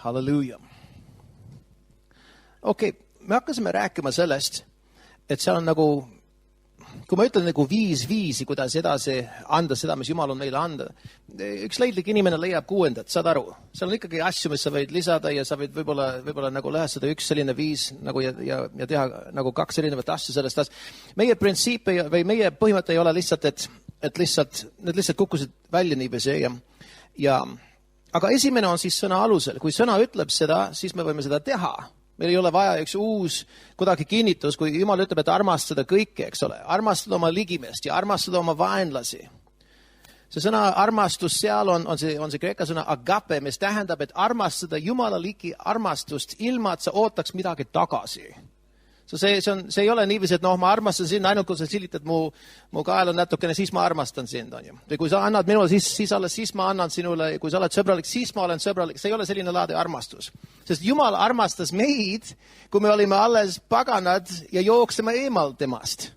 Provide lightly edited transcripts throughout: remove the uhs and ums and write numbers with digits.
Halleluuja. Okei, me hakkasime rääkima sellest, et seal on nagu, kui ma ütlen nagu 5 viisi, kuidas edasi anda seda, mis Jumal on meile anda. Üks leidlik inimene leiab 6, saad aru? Seal on ikkagi asju, mis sa võid lisada ja sa võid võib-olla nagu lõhestada üks selline 5 nagu ja teha nagu 2 erinevat asju sellest. Meie printsiip või meie põhimõte ei ole lihtsalt, et need lihtsalt kukkusid välja niiviisi aga esimene on siis sõna alusel. Kui sõna ütleb seda, siis me võime seda teha. Meil ei ole vaja üks uus kuidagi kinnitus, kui Jumal ütleb, et armastada kõike, eks ole. Armastada oma ligimest ja armastada oma vaenlasi. See sõna armastus seal on see kreeka sõna agape, mis tähendab, et armastada Jumala ligi armastust ilma, et sa ootaks midagi tagasi. See ei ole niiviisi, et ma armastan sind ainult, kui sa silitad mu kael on natukene, siis ma armastan sind. On ju. Või kui sa annad minule, siis ma annan sinule, kui sa oled sõbralik, siis ma olen sõbralik. See ei ole selline laadi armastus. Sest Jumal armastas meid, kui me olime alles paganad ja jookseme eemal temast.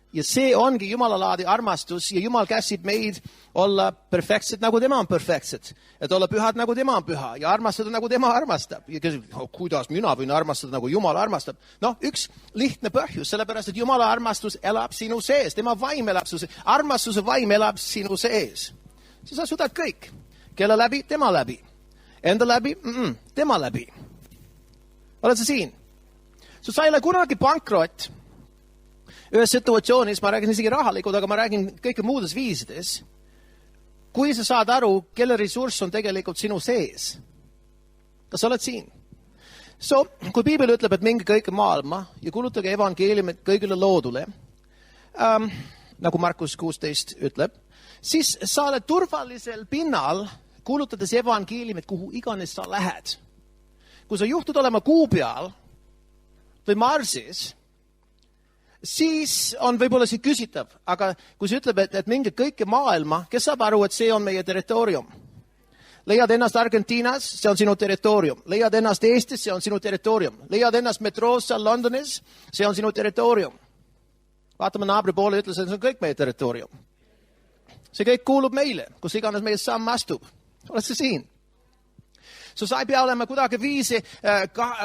Ja see ongi Jumala laadi armastus ja Jumal käsib meid olla perfektsed, nagu tema on perfektsed. Et olla pühad, nagu tema on püha ja armastada, nagu tema armastab. Ja küsib, kuidas mina võin armastada, nagu Jumal armastab? Üks lihtne põhjus, sellepärast, et Jumala armastus elab sinu sees. Tema vaim elab sinu sees. Armastuse vaim elab sinu sees. Siis sa suudad kõik. Kelle läbi? Tema läbi. Enda läbi? Tema läbi. Oled sa siin? Sa ei ole kunagi pankrot. Ühes situatsioonis, ma räägin isegi rahalikud, aga ma räägin kõike muudes viisides. Kui sa saad aru, kelle ressurss on tegelikult sinu sees. Kas sa oled siin? Kui Piibel ütleb, et minge kõike maailma ja kuulutage evangeeliumit kõigile loodule, nagu Markus 16 ütleb, siis sa oled turvalisel pinnal, kuulutades evangeeliumit, kuhu iganes sa lähed. Kui sa juhtud olema kuu peal või Marsis, siis on võib-olla see küsitav, aga kui see ütleb, et minge kõike maailma, kes saab aru, et see on meie territoorium? Leiad ennast Argentiinas, see on sinu territoorium. Leiad ennast Eestis, see on sinu territoorium. Leiad ennast metroos seal Londonis, see on sinu territoorium. Vaatame naabri poole ja ütles, et see on kõik meie territoorium. See kõik kuulub meile, kus iganes meie samm astub. Oled sa siin? Sa ei pea olema kuidagi viisi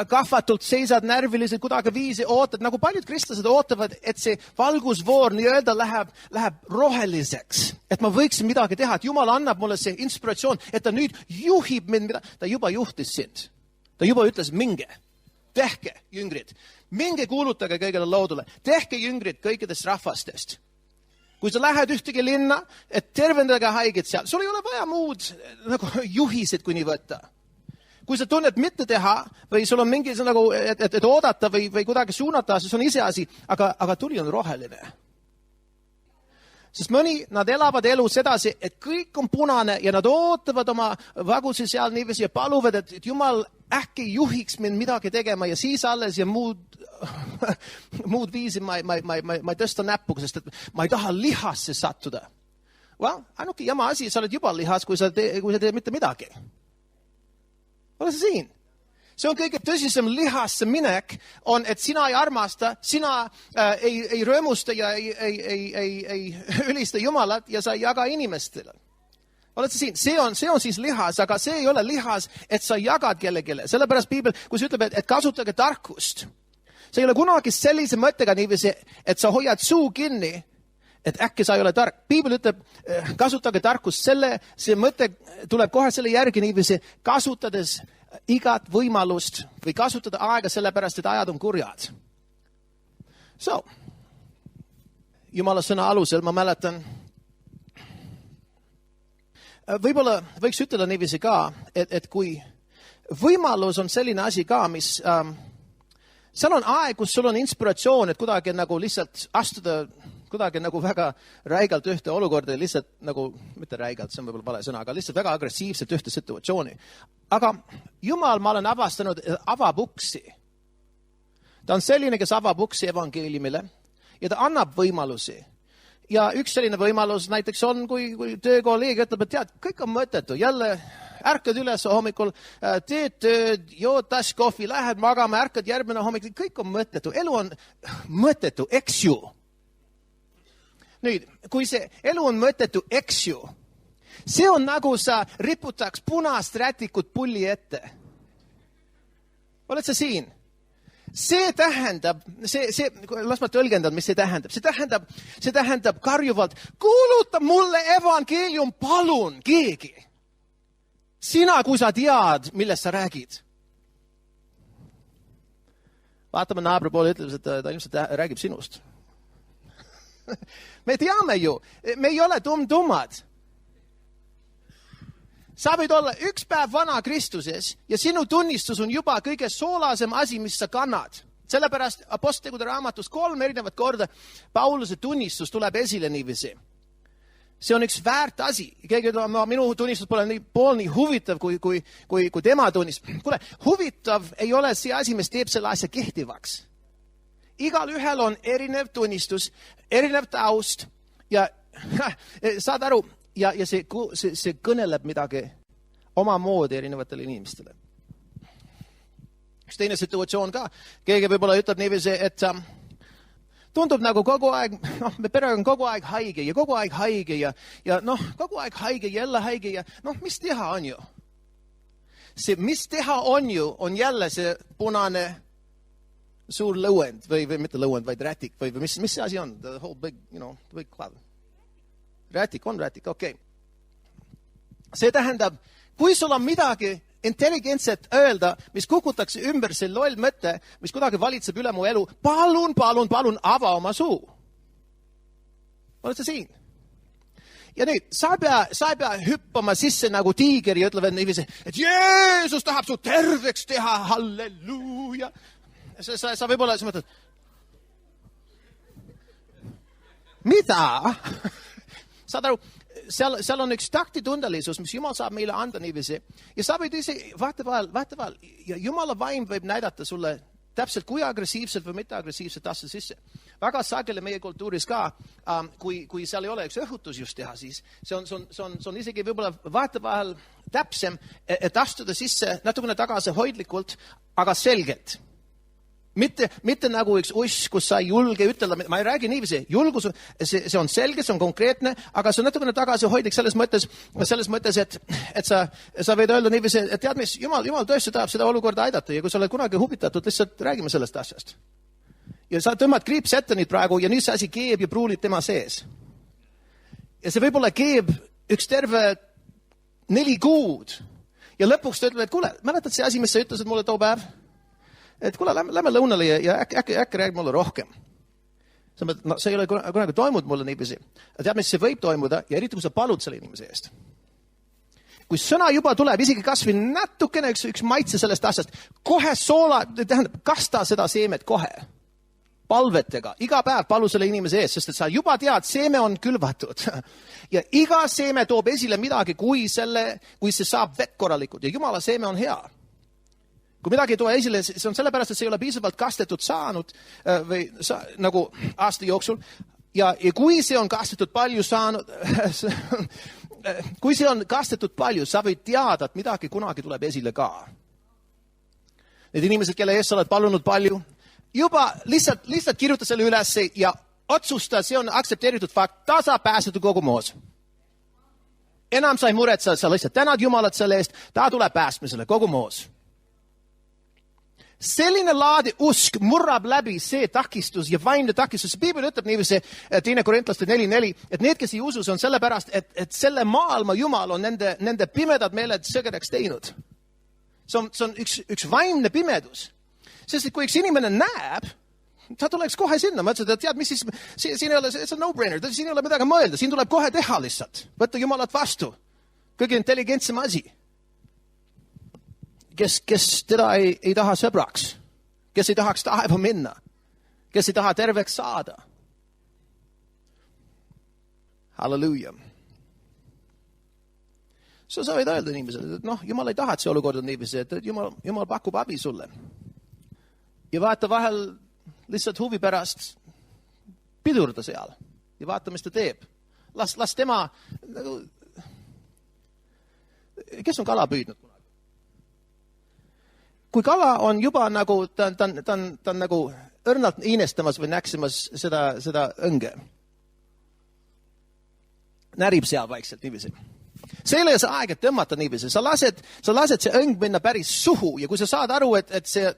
kahvatult, seisad närviliselt, kuidagi viisi ootad, nagu paljud kristlased ootavad, et see valgusvoor nii-öelda läheb roheliseks, et ma võiksin midagi teha, et Jumal annab mulle see inspiratsioon, et ta nüüd juhib mind, ta juba juhtis sind. Ta juba ütles, minge, tehke jüngrid, minge kuulutage kõigile loodule, tehke jüngrid kõikidest rahvastest. Kui sa lähed ühtegi linna, et tervendage haiged seal, sul ei ole vaja muud nagu juhised, kui nii võtta. Kui sa tunned mitte teha või sul on mingi nagu, et oodata või kuidagi suunata, siis on ise asi, aga tuli on roheline. Sest nad elavad elus edasi, et kõik on punane ja nad ootavad oma vagusi seal niiviisi ja paluvad, et Jumal äkki juhiks mind midagi tegema ja siis alles ja muud viisi ma ei tõsta näppu, sest et ma ei taha lihasse sattuda. Ainuke jama asi, sa oled juba lihas, kui sa teed mitte midagi. Ole sa siin? See on kõige tõsisem lihasse minek, on, et sina ei armasta, sina ei röömusta ja ei ülista Jumalat ja sa ei jaga inimestele. Oled sa siin? See on siis lihas, aga see ei ole lihas, et sa jagad kellegile. Sellepärast Piibel, kui see ütleb, et kasutage tarkust, see ei ole kunagi sellise mõttega niiviisi, et sa hoiad suu kinni, et äkki sa ei ole tark. Piibel ütleb, kasutage tarkust. See mõte tuleb kohe selle järgi niiviisi, kasutades igat võimalust või kasutada aega sellepärast, et ajad on kurjad. Jumala sõna alusel ma mäletan, võib-olla võiks ütelda niiviisi ka, et kui võimalus on selline asi ka, mis seal on aeg, kus sul on inspiratsioon, et kuidagi nagu lihtsalt astuda kuidagi nagu väga räigalt ühte olukorda, lihtsalt nagu, mitte räigalt, see on võib-olla vale sõna, aga lihtsalt väga agressiivselt ühte situatsiooni. Aga Jumal, ma olen avastanud, avab uksi. Ta on selline, kes avab uksi evangeeliumile ja ta annab võimalusi. Ja üks selline võimalus näiteks on, kui töökolleeg ütleb, et tead, kõik on mõttetu. Jälle ärkad üles hommikul, teed tööd, jood tass kohvi, lähed magama, ärkad järgmine hommikul, kõik on mõttetu. Elu on mõttetu, eks ju. Nüüd, kui see elu on mõttetu, eks ju, See on nagu sa riputaks punast rätikut pulli ette. Oled sa siin? See tähendab, las ma tõlgendan, mis see tähendab. See tähendab karjuvalt, kuuluta mulle evangeelium, palun, keegi. Sina, kui sa tead, millest sa räägid. Vaatame naabri poole, ütleb, et ta ilmselt räägib sinust. Me teame ju, me ei ole tummad. Sa võid olla üks päev vana Kristuses ja sinu tunnistus on juba kõige soolasem asi, mis sa kannad. Sellepärast Apostlitegude raamatus 3 erinevat korda Pauluse tunnistus tuleb esile niiviisi. See on üks väärt asi. Keegi ütleb, minu tunnistus pole nii huvitav kui tema tunnistus. Kuule, huvitav ei ole see asi, mis teeb selle asja kehtivaks. Igal ühel on erinev tunnistus, erinev taust ja saad aru, ja see kõneleb midagi omamoodi erinevatele inimestele. Üks teine situatsioon ka. Keegi võib-olla ütleb niiviisi, et tundub nagu kogu aeg, me perega on kogu aeg haige ja kogu aeg haige ja kogu aeg haige ja jälle haige ja mis teha on ju? See, mis teha on ju, on jälle see punane suur lõuend või mitte lõuend, vaid rätik või mis see asi on? The whole big, the big cloud. Rätik, okei. See tähendab, kui sul on midagi intelligentset öelda, mis kukutakse ümber see loll mõte, mis kuidagi valitseb üle mu elu, palun, ava oma suu. Oled sa siin? Ja nüüd, sa ei pea hüppama sisse nagu tiiger ja ütlevad niiviisi, et Jeesus tahab su terveks teha, halleluuja. Sa võib-olla, sa mõtled, mida? Saad aru, seal on üks taktitundelisus, mis Jumal saab meile anda niiviisi. Ja sa võid ise, vaatevahel, ja Jumala vaim võib näidata sulle täpselt kui agressiivselt või mitte agressiivselt asja sisse. Väga sageli meie kultuuris ka, kui seal ei ole üks õhutus just teha, siis see on isegi võib-olla vaatevahel täpsem, et astuda sisse natukene tagasi hoidlikult, aga selgelt. Mitte nagu üks uss, kus sa ei julge ütelda, ma ei räägi niiviisi, julgus, see on selge, see on konkreetne, aga see on natukene tagasi hoidlik selles mõttes, et sa võid öelda niiviisi, et tead mis, Jumal tõesti tahab seda olukorda aidata ja kui sa oled kunagi huvitatud, lihtsalt räägime sellest asjast. Ja sa tõmbad kriips ette nüüd praegu ja nüüd see asi keeb ja pruulib tema sees. Ja see võib-olla keeb üks terve 4 kuud ja lõpuks ta ütleb, et kuule, mäletad see asi, mis sa ütlesid mulle too päev? Et kuule, lähme lõunale ja äkki räägi mulle rohkem. See ei ole kunagi toimunud mulle niiviisi. Tead, mis see võib toimuda ja eriti, kui sa palud selle inimese eest. Kui sõna juba tuleb, isegi kas või natukene üks maitse sellest asjast, kohe kasta seda seemet kohe. Palvetega. Iga päev palu selle inimese eest, sest et sa juba tead, seeme on külvatud. Ja iga seeme toob esile midagi, kui see saab vett korralikult. Ja Jumala seeme on hea. Kui midagi ei too esile, see on sellepärast, et see ei ole piisavalt kastetud saanud nagu aasta jooksul. Ja kui see on kastetud palju saanud, kui see on kastetud palju, sa võid teada, et midagi kunagi tuleb esile ka. Need inimesed, kelle eest sa oled palunud palju, juba lihtsalt kirjuta selle üles ja otsusta, see on aktsepteeritud fakt, ta saab pääsetud kogu moos. Enam sa ei muretsa, sa lihtsalt tänad Jumalat selle eest, ta tuleb päästmisele kogu moos. Selline laadi usk murrab läbi see takistus ja vaimne takistus. Piibel ütleb niiviisi 2 Korintlaste 4:4, et need, kes ei usu, see on sellepärast, et selle maailma Jumal on nende pimedad meeled sõgedaks teinud. See on üks vaimne pimedus. Sest kui üks inimene näeb, ta tuleks kohe sinna. Ma ütlesin, et tead, mis siis, siin ei ole, see on no-brainer, siin ei ole midagi mõelda, siin tuleb kohe teha lihtsalt. Võtta Jumalat vastu. Kõige intelligentsem asi. Kes teda ei taha sõbraks, kes ei tahaks taeva minna, kes ei taha terveks saada. Halleluuja. Sa võid öelda inimesele, et Jumal ei taha, et see olukord on niiviisi, et Jumal pakub abi sulle. Ja vaata vahel lihtsalt huvi pärast pidurda seal ja vaata, mis ta teeb. Las tema, kes on kala püüdnud? Kui kala on juba nagu, ta on nagu õrnalt iinestamas või näksimas seda õnge. Närib seal vaikselt niiviisi. See ei ole see aeg, et tõmmata niiviisi. Sa lased see õng minna päris suhu ja kui sa saad aru, et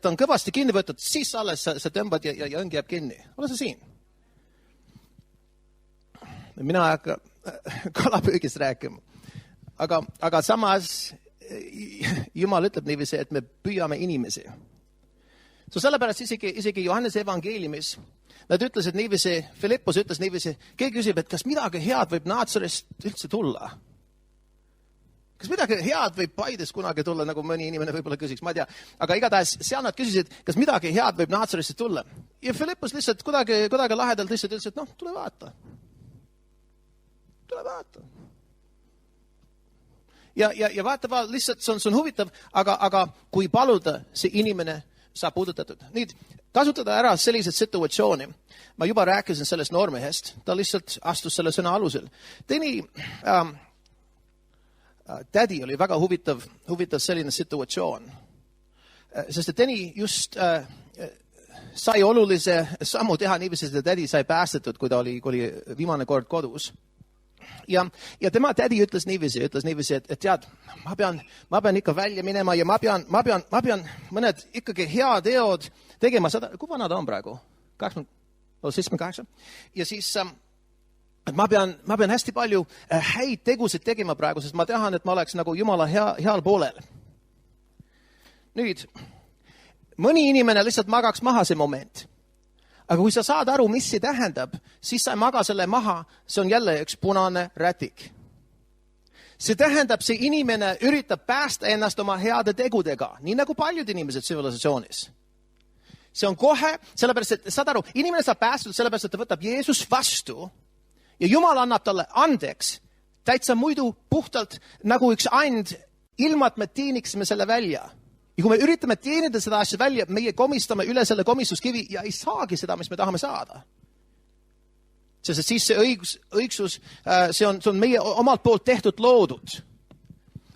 ta on kõvasti kinni võetud, siis alles sa tõmbad ja õng jääb kinni. Ole sa siin? Mina ei hakka kalapüügist rääkima. Aga samas Jumal ütleb niiviisi, et me püüame inimesi. Sellepärast isegi Johannese evangeeliumis nad ütlesid niiviisi, Filippus ütles niiviisi, keegi küsib, et kas midagi head võib Naatsarist üldse tulla? Kas midagi head võib Paides kunagi tulla, nagu mõni inimene võib-olla küsiks, ma ei tea. Aga igatahes seal nad küsisid, kas midagi head võib Naatsarist tulla. Ja Filippus lihtsalt kuidagi lahedalt lihtsalt ütles, et tule vaata. Tule vaata. Ja vaata, lihtsalt see on huvitav, aga kui paluda, see inimene saab puudutatud. Nüüd, kasutada ära sellised situatsiooni. Ma juba rääkisin sellest noormehest. Ta lihtsalt astus selle sõna alusel. Teine tädi oli väga huvitav selline situatsioon. Sest et Teni just sai olulise sammu teha niiviisi, et tädi sai päästetud, kui ta oli viimane kord kodus. Ja tema tädi ütles niiviisi, et tead, ma pean ikka välja minema ja ma pean mõned ikkagi hea teod tegema. Kui vana ta on praegu? 78. Ja siis ma pean hästi palju häid tegusid tegema praegu, sest ma tahan, et ma oleks nagu Jumala heal poolel. Nüüd, mõni inimene lihtsalt magaks maha see moment. Aga kui sa saad aru, mis see tähendab, siis sa ei maga selle maha, see on jälle üks punane rätik. See tähendab, see inimene üritab päästa ennast oma heade tegudega, nii nagu paljud inimesed tsivilisatsioonis. See on kohe, sellepärast, et saad aru, inimene saab päästud sellepärast, et ta võtab Jeesus vastu ja Jumal annab talle andeks, täitsa muidu puhtalt nagu üks and, ilma et me teeniksime selle välja. Ja kui me üritame teenida seda asja välja, meie komistame üle selle komistuskivi ja ei saagi seda, mis me tahame saada. Sest siis see õigsus, see on meie omalt poolt tehtud loodud.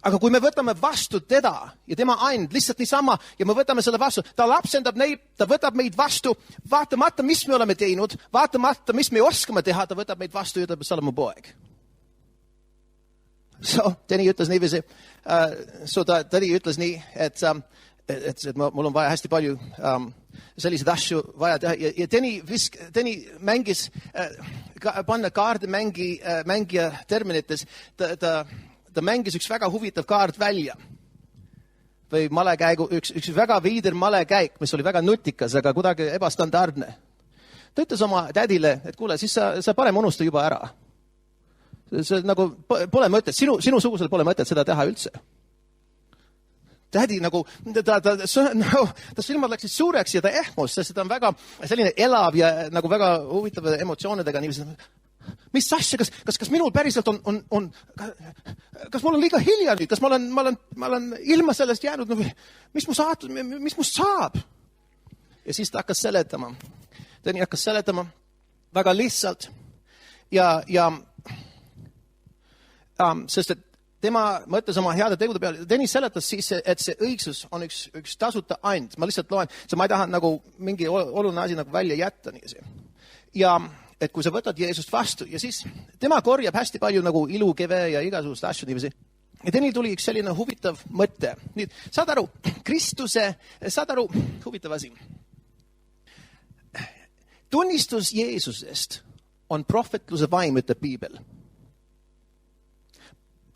Aga kui me võtame vastu teda ja tema and, lihtsalt niisama, ja me võtame selle vastu, ta lapsendab neid, ta võtab meid vastu, vaatamata, mis me oleme teinud, vaatamata, mis me oskame teha, ta võtab meid vastu ja ütleb, sa oled mu poeg. Teni ütles niiviisi, Teni ütles nii, et mul on vaja hästi palju selliseid asju vaja teha. Ja Teni mängis, panna kaardi mängija terminites, ta mängis üks väga huvitav kaart välja. Või malekäigu, üks väga viider malekäik, mis oli väga nutikas, aga kuidagi ebastandardne. Ta ütles oma tädile, et kuule, siis sa parem unusta juba ära. See nagu pole mõtet, sinu sugusel pole mõtet seda teha üldse. Tädi nagu, ta silmad läksid suureks ja ta ehmus, sest ta on väga selline elav ja nagu väga huvitav emotsioonidega. Mis asja, kas minul päriselt on kas mul on liiga hilja nüüd, kas ma olen ilma sellest jäänud, mis must saab? Ja siis ta hakkas seletama. Teni hakkas seletama väga lihtsalt ja sest et tema mõtles oma heade tegude peale. Tõnis seletas siis, et see õigsus on üks tasuta and. Ma lihtsalt loen, ma ei taha nagu mingi oluline asi nagu välja jätta. Ja et kui sa võtad Jeesust vastu ja siis tema korjab hästi palju nagu ilukeve ja igasugust asju niiviisi. Ja Tõnil tuli üks selline huvitav mõte. Nüüd, saad aru, huvitav asi. Tunnistus Jeesusest on prohvetluse vaim, ütleb Piibel.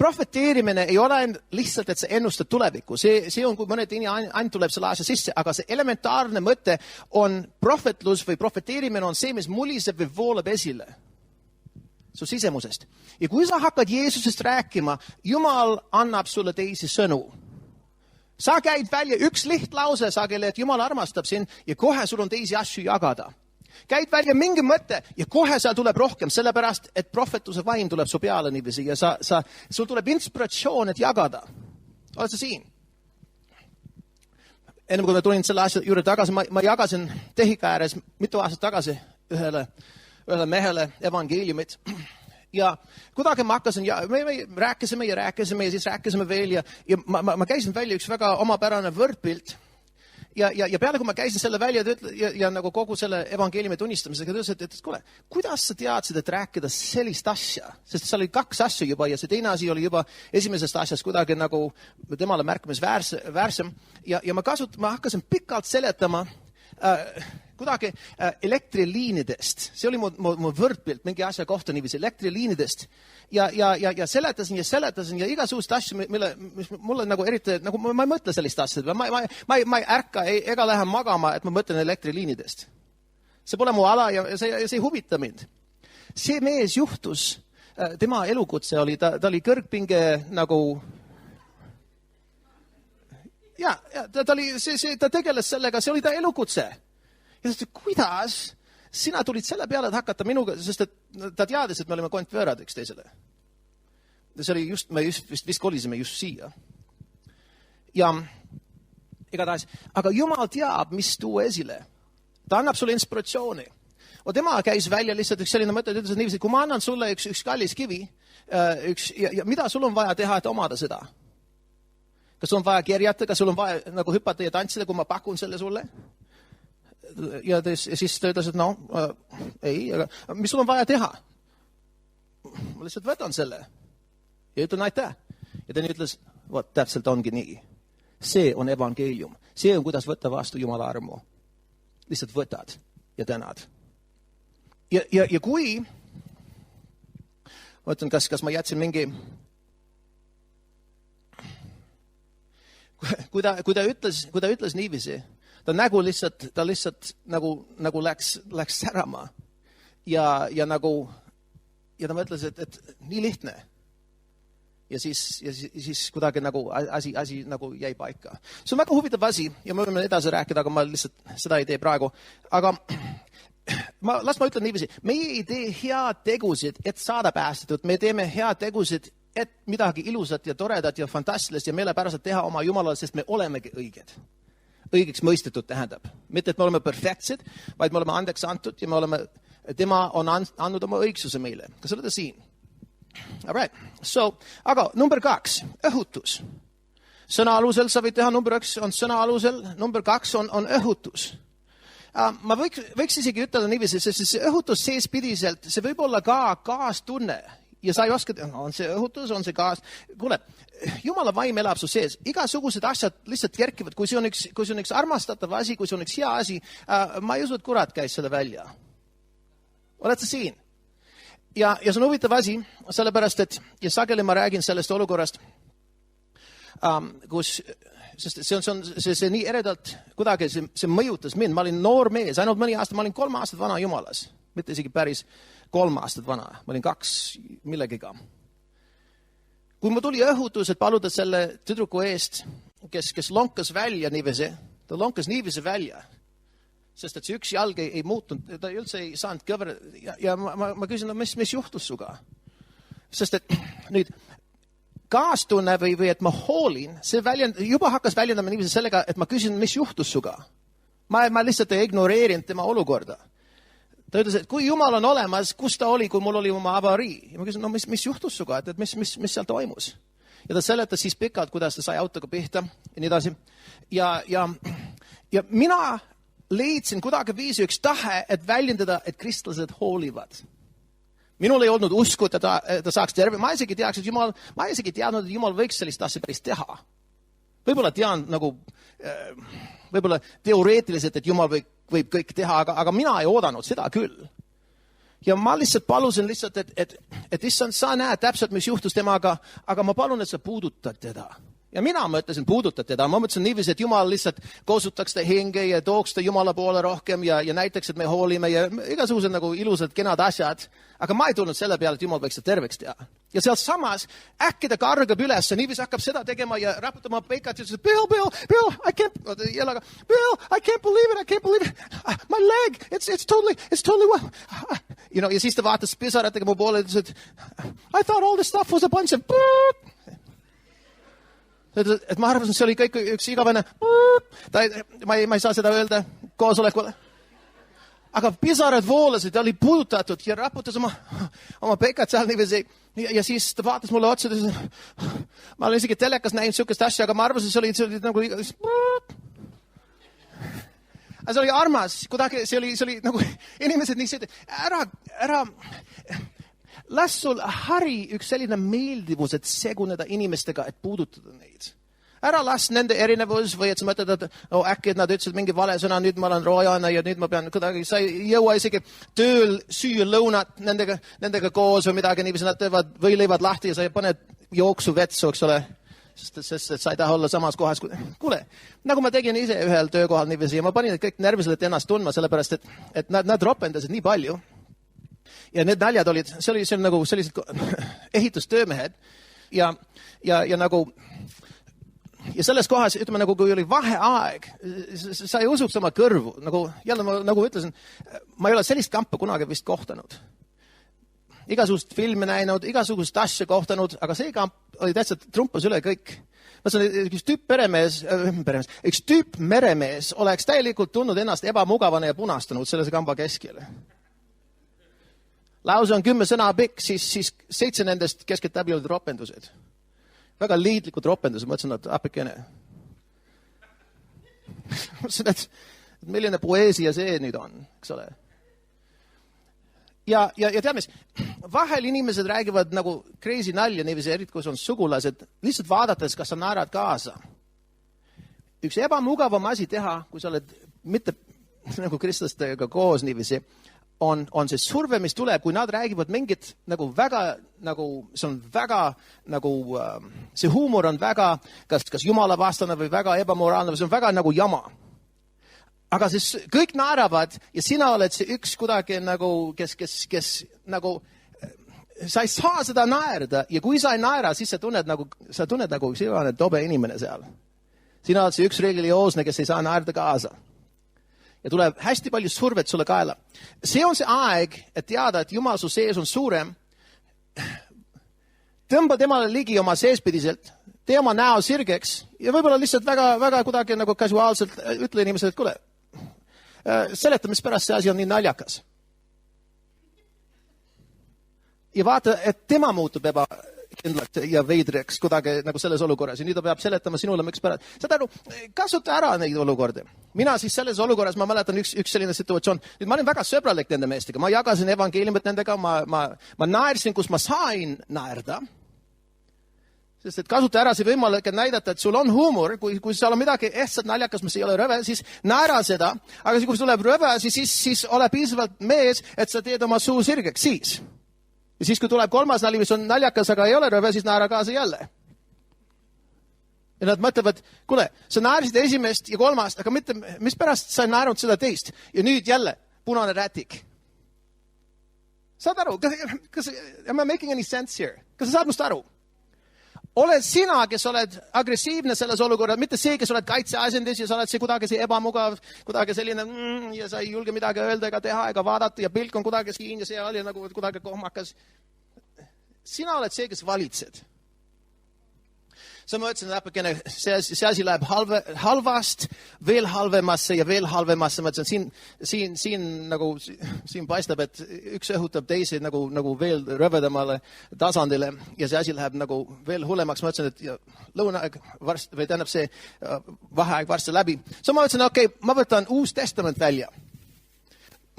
Profeteerimine ei ole lihtsalt, et sa ennustad tulevikku. See on, kui mõned ainult tuleb selle asja sisse, aga see elementaarne mõte on prohvetlus või profeteerimine on see, mis muliseb või voolab esile su sisemusest. Ja kui sa hakkad Jeesusest rääkima, Jumal annab sulle teisi sõnu. Sa käid välja üks lihtlause sageli, et Jumal armastab sind ja kohe sul on teisi asju jagada. Käid välja mingi mõte ja kohe seal tuleb rohkem, sellepärast, et prohvetuse vaim tuleb su peale niiviisi ja sul tuleb inspiratsioon, et jagada. Oled sa siin? Enne kui ma tulin selle asja juurde tagasi, ma jagasin tehika ääres mitu aastat tagasi ühele mehele evangeeliumit. Ja kuidagi ma hakkasin, me rääkisime ja siis rääkisime veel ja ma käisin välja üks väga omapärane võrdpilt. ja peale, kui ma käisin selle välja ja nagu kogu selle evangeeliumi tunnistamisega, ta ütles, et kuule, kuidas sa teadsid, et rääkida sellist asja? Sest seal oli 2 asja juba ja see teine asi oli juba esimesest asjast kuidagi nagu temale märkimisväärsem. Ja ma hakkasin pikalt seletama kuidagi elektriliinidest. See oli mu võrdpilt mingi asja kohta niiviisi elektriliinidest. Ja seletasin ja igasugust asju, mis mulle nagu eriti, nagu ma ei mõtle sellist asja. Ma ei ärka ega lähe magama, et ma mõtlen elektriliinidest. See pole mu ala ja see ei huvita mind. See mees juhtus, tema elukutse oli, ta oli kõrgpinge nagu ta tegeles sellega, see oli ta elukutse. Ja ta ütles, kuidas sina tulid selle peale, et hakata minuga, sest et ta teadis, et me olime kontvöörad üksteisele. See oli just, me vist kolisime just siia. Ja igatahes, aga Jumal teab, mis tuua esile. Ta annab sulle inspiratsiooni. Tema käis välja lihtsalt üks selline mõte, et ütles niiviisi, kui ma annan sulle üks kallis kivi, ja mida sul on vaja teha, et omada seda? Kas sul on vaja kerjata, kas sul on vaja nagu hüpata ja tantsida, kui ma pakun selle sulle? Ja siis ta ütles, et ei, aga mis sul on vaja teha? Ma lihtsalt võtan selle ja ütlen aitäh. Ja ta ütles, täpselt ongi nii. See on evangeelium. See on, kuidas võtta vastu Jumala armu. Lihtsalt võtad ja tänad. Ja kui, ma ütlen, kas ma jätsin mingi... Kui ta ütles niiviisi, ta lihtsalt nagu läks särama ja ta mõtles, et nii lihtne. Ja siis kuidagi nagu asi nagu jäi paika. See on väga huvitav asi ja me võime edasi rääkida, aga ma lihtsalt seda ei tee praegu. Aga las ma ütlen niiviisi, meie ei tee head tegusid, et saada päästetud. Me teeme head tegusid, et midagi ilusat ja toredat ja fantastilist ja meelepäraselt teha oma Jumalale, sest me olemegi õiged. Õigeks mõistetud tähendab. Mitte, et me oleme perfektsed, vaid me oleme andeks antud ja tema on andnud oma õigsuse meile. Kas olete siin? All right. So, aga number 2, õhutus. Sõna alusel sa võid teha, number 1 on sõna alusel, number 2 on õhutus. Ma võiks isegi ütelda niiviisi, sest see õhutus seespidiselt, see võib olla ka kaastunne. Ja sa ei oska, on see õhutus, on see gaas. Kuule, Jumala vaim elab su sees. Igasugused asjad lihtsalt kerkivad. Kui see on üks armastatav asi, kui see on üks hea asi, ma ei usu, et kurat käis selle välja. Oled sa siin? Ja see on huvitav asi, sellepärast, et ja sageli ma räägin sellest olukorrast, kus, sest see nii eredalt kuidagi, see mõjutas mind. Ma olin noor mees, ainult mõni aasta, ma olin 3 aastat vana Jumalas. Mitte isegi päris 3 aastat vana. Ma olin 2 millegiga. Kui ma tuli õhutus, et paluda selle tüdruku eest, kes lonkas välja niivisi, ta lonkas niivisi välja, sest et see üks jalg ei muutunud, ta üldse ei saanud kõver, ja ma küsin, mis juhtus suga? Sest et nüüd kaastunne või et ma hoolin, see juba hakkas väljendama niivisi sellega, et ma küsin, mis juhtus suga? Ma lihtsalt ei ignoreerinud tema olukorda. Ta ütles, et kui Jumal on olemas, kus ta oli, kui mul oli oma avarii? Ja ma küsin, mis juhtus suga, et mis seal toimus? Ja ta seletas siis pikalt, kuidas ta sai autoga pihta ja nii edasi. Ja mina leidsin kuidagi viisi üks tahe, et väljendada, et kristlased hoolivad. Minul ei olnud usku, et ta saaks terve. Ma isegi teadnud, et Jumal võiks sellist asja päris teha. Võib-olla tean nagu, võib-olla teoreetiliselt, et Jumal võib kõik teha, aga mina ei oodanud seda küll. Ja ma lihtsalt palusin lihtsalt, et issand, sa näed täpselt, mis juhtus temaga, aga ma palun, et sa puudutad teda. Ja mina mõtlesin puudutad teda. Ma mõtlesin niiviisi, et Jumal lihtsalt koosutaks ta hinge ja tooks ta Jumala poole rohkem ja näitaks, et me hoolime ja igasugused nagu ilusad, kenad asjad. Aga ma ei tulnud selle peale, et Jumal võiks ta terveks teha. Ja sealt samas äkki ta kargab üles ja niiviisi hakkab seda tegema ja raputama peikat ja ütles, Bill, I can't believe it. My leg, it's totally well. Ja siis ta vaatas pisaratega mu poole ja ütles, et I thought all this stuff was a bunch of... Et ma arvasin, see oli kõik üks igavene... Ma ei saa seda öelda koosolekule. Aga pisarad voolasid, ta oli puudutatud ja raputas oma pekad seal niiviisi. Ja siis ta vaatas mulle otsa. Ma olen isegi telekas näinud sihukest asja, aga ma arvasin, see oli nagu... Aga see oli armas, kuidagi see oli nagu inimesed nii sõid, ära, las sul hari üks selline meeldivus, et seguneda inimestega, et puudutada neid. Ära las nende erinevus või et sa mõtled, et äkki et nad ütlesid mingi vale sõna, nüüd ma olen roojana ja nüüd ma pean kuidagi, sa ei jõua isegi tööl süüa lõunat nendega koos või midagi niiviisi, nad teevad võileivad lahti ja sa paned jooksu vetsu, eks ole, sest sa ei taha olla samas kohas. Kuule, nagu ma tegin ise ühel töökohal niiviisi ja ma panin kõik närviliselt ennast tundma, sellepärast et nad ropendasid nii palju. Ja need naljad olid, see oli nagu sellised ehitustöömehed ja nagu ja selles kohas, ütleme nagu kui oli vaheaeg, sa ei usuks oma kõrvu. Nagu, jälle ma nagu ütlesin, ma ei ole sellist kampa kunagi vist kohtanud. Igasugust filme näinud, igasugust asja kohtanud, aga see kamp oli tähtsalt trumpas üle kõik. Üks tüüp meremees oleks täielikult tundnud ennast ebamugavane ja punastanud selles kamba keskele. Lause on 10 sõna pikk, siis 7 nendest keskeltläbi olid ropendused. Väga liidlikud ropendused, mõtlesin, et apikene. Mõtlesin, et milline poeesia see nüüd on, eks ole. Ja tead mis, vahel inimesed räägivad nagu crazy nalja, niiviisi, eriti kui on sugulased, lihtsalt vaadates, kas sa naerad kaasa. Üks ebamugavam asi teha, kui sa oled mitte nagu kristlastega koos niiviisi, on see surve, mis tuleb, kui nad räägivad mingit nagu väga, nagu see on väga, nagu see huumor on väga, kas jumala vastane või väga ebamoraalne, või see on väga nagu jama. Aga siis kõik naeravad ja sina oled see üks kuidagi nagu, kes nagu, sa ei saa seda naerda ja kui sa ei naera, siis sa tunned nagu sina tobe inimene seal. Sina oled see üks religioosne, kes ei saa naerda kaasa. Ja tuleb hästi palju survet sulle kaela. See on see aeg, et teada, et Jumal su sees on suurem. Tõmba temale ligi oma seespidiselt, tee oma näo sirgeks ja võib-olla lihtsalt väga kuidagi nagu kasuaalselt ütle inimesele, et kuule, seleta, mis pärast see asi on nii naljakas. Ja vaata, et tema muutub ebakindlaks ja veidreks kuidagi nagu selles olukorras. Ja nüüd ta peab seletama sinule, miks pärast. Saad aru, kasuta ära neid olukordi. Mina siis selles olukorras, ma mäletan üks selline situatsioon. Nüüd ma olin väga sõbralik nende meestega. Ma jagasin evangeeliumit nendega. Ma naersin, kus ma sain naerda. Sest et kasuta ära see võimalik, et näidata, et sul on huumor. Kui seal on midagi ehtsat naljakas, mis ei ole röve, siis naera seda. Aga kui tuleb röve, siis ole piisavalt mees, et sa teed oma suu sirgeks siis. Ja siis, kui tuleb kolmas nali, mis on naljakas, aga ei ole röve, siis naera kaasa jälle. Ja nad mõtlevad, kuule, sa naersid esimest ja kolmast, aga mitte, mis pärast sa ei naernud seda teist? Ja nüüd jälle, punane rätik. Saad aru? Am I making any sense here? Kas sa saad must aru? Oled sina, kes oled agressiivne selles olukorras, mitte see, kes oled kaitseasendis ja sa oled see kuidagi see ebamugav, kuidagi selline ja sa ei julge midagi öelda ega teha ega vaadata ja pilk on kuidagi siin ja see oli nagu kuidagi kohmakas. Sina oled see, kes valitsed. So ma ütlesin, et see asi läheb halvast, veel halvemasse ja veel halvemasse. Ma ütlesin, siin paistab, et üks õhutab teisi nagu veel rövedamale tasandile ja see asi läheb nagu veel hullemaks. Ma ütlesin, et lõunaaeg varsti, või tähendab see vaheaeg varsti läbi. So ma ütlesin, okei, ma võtan Uus Testament välja.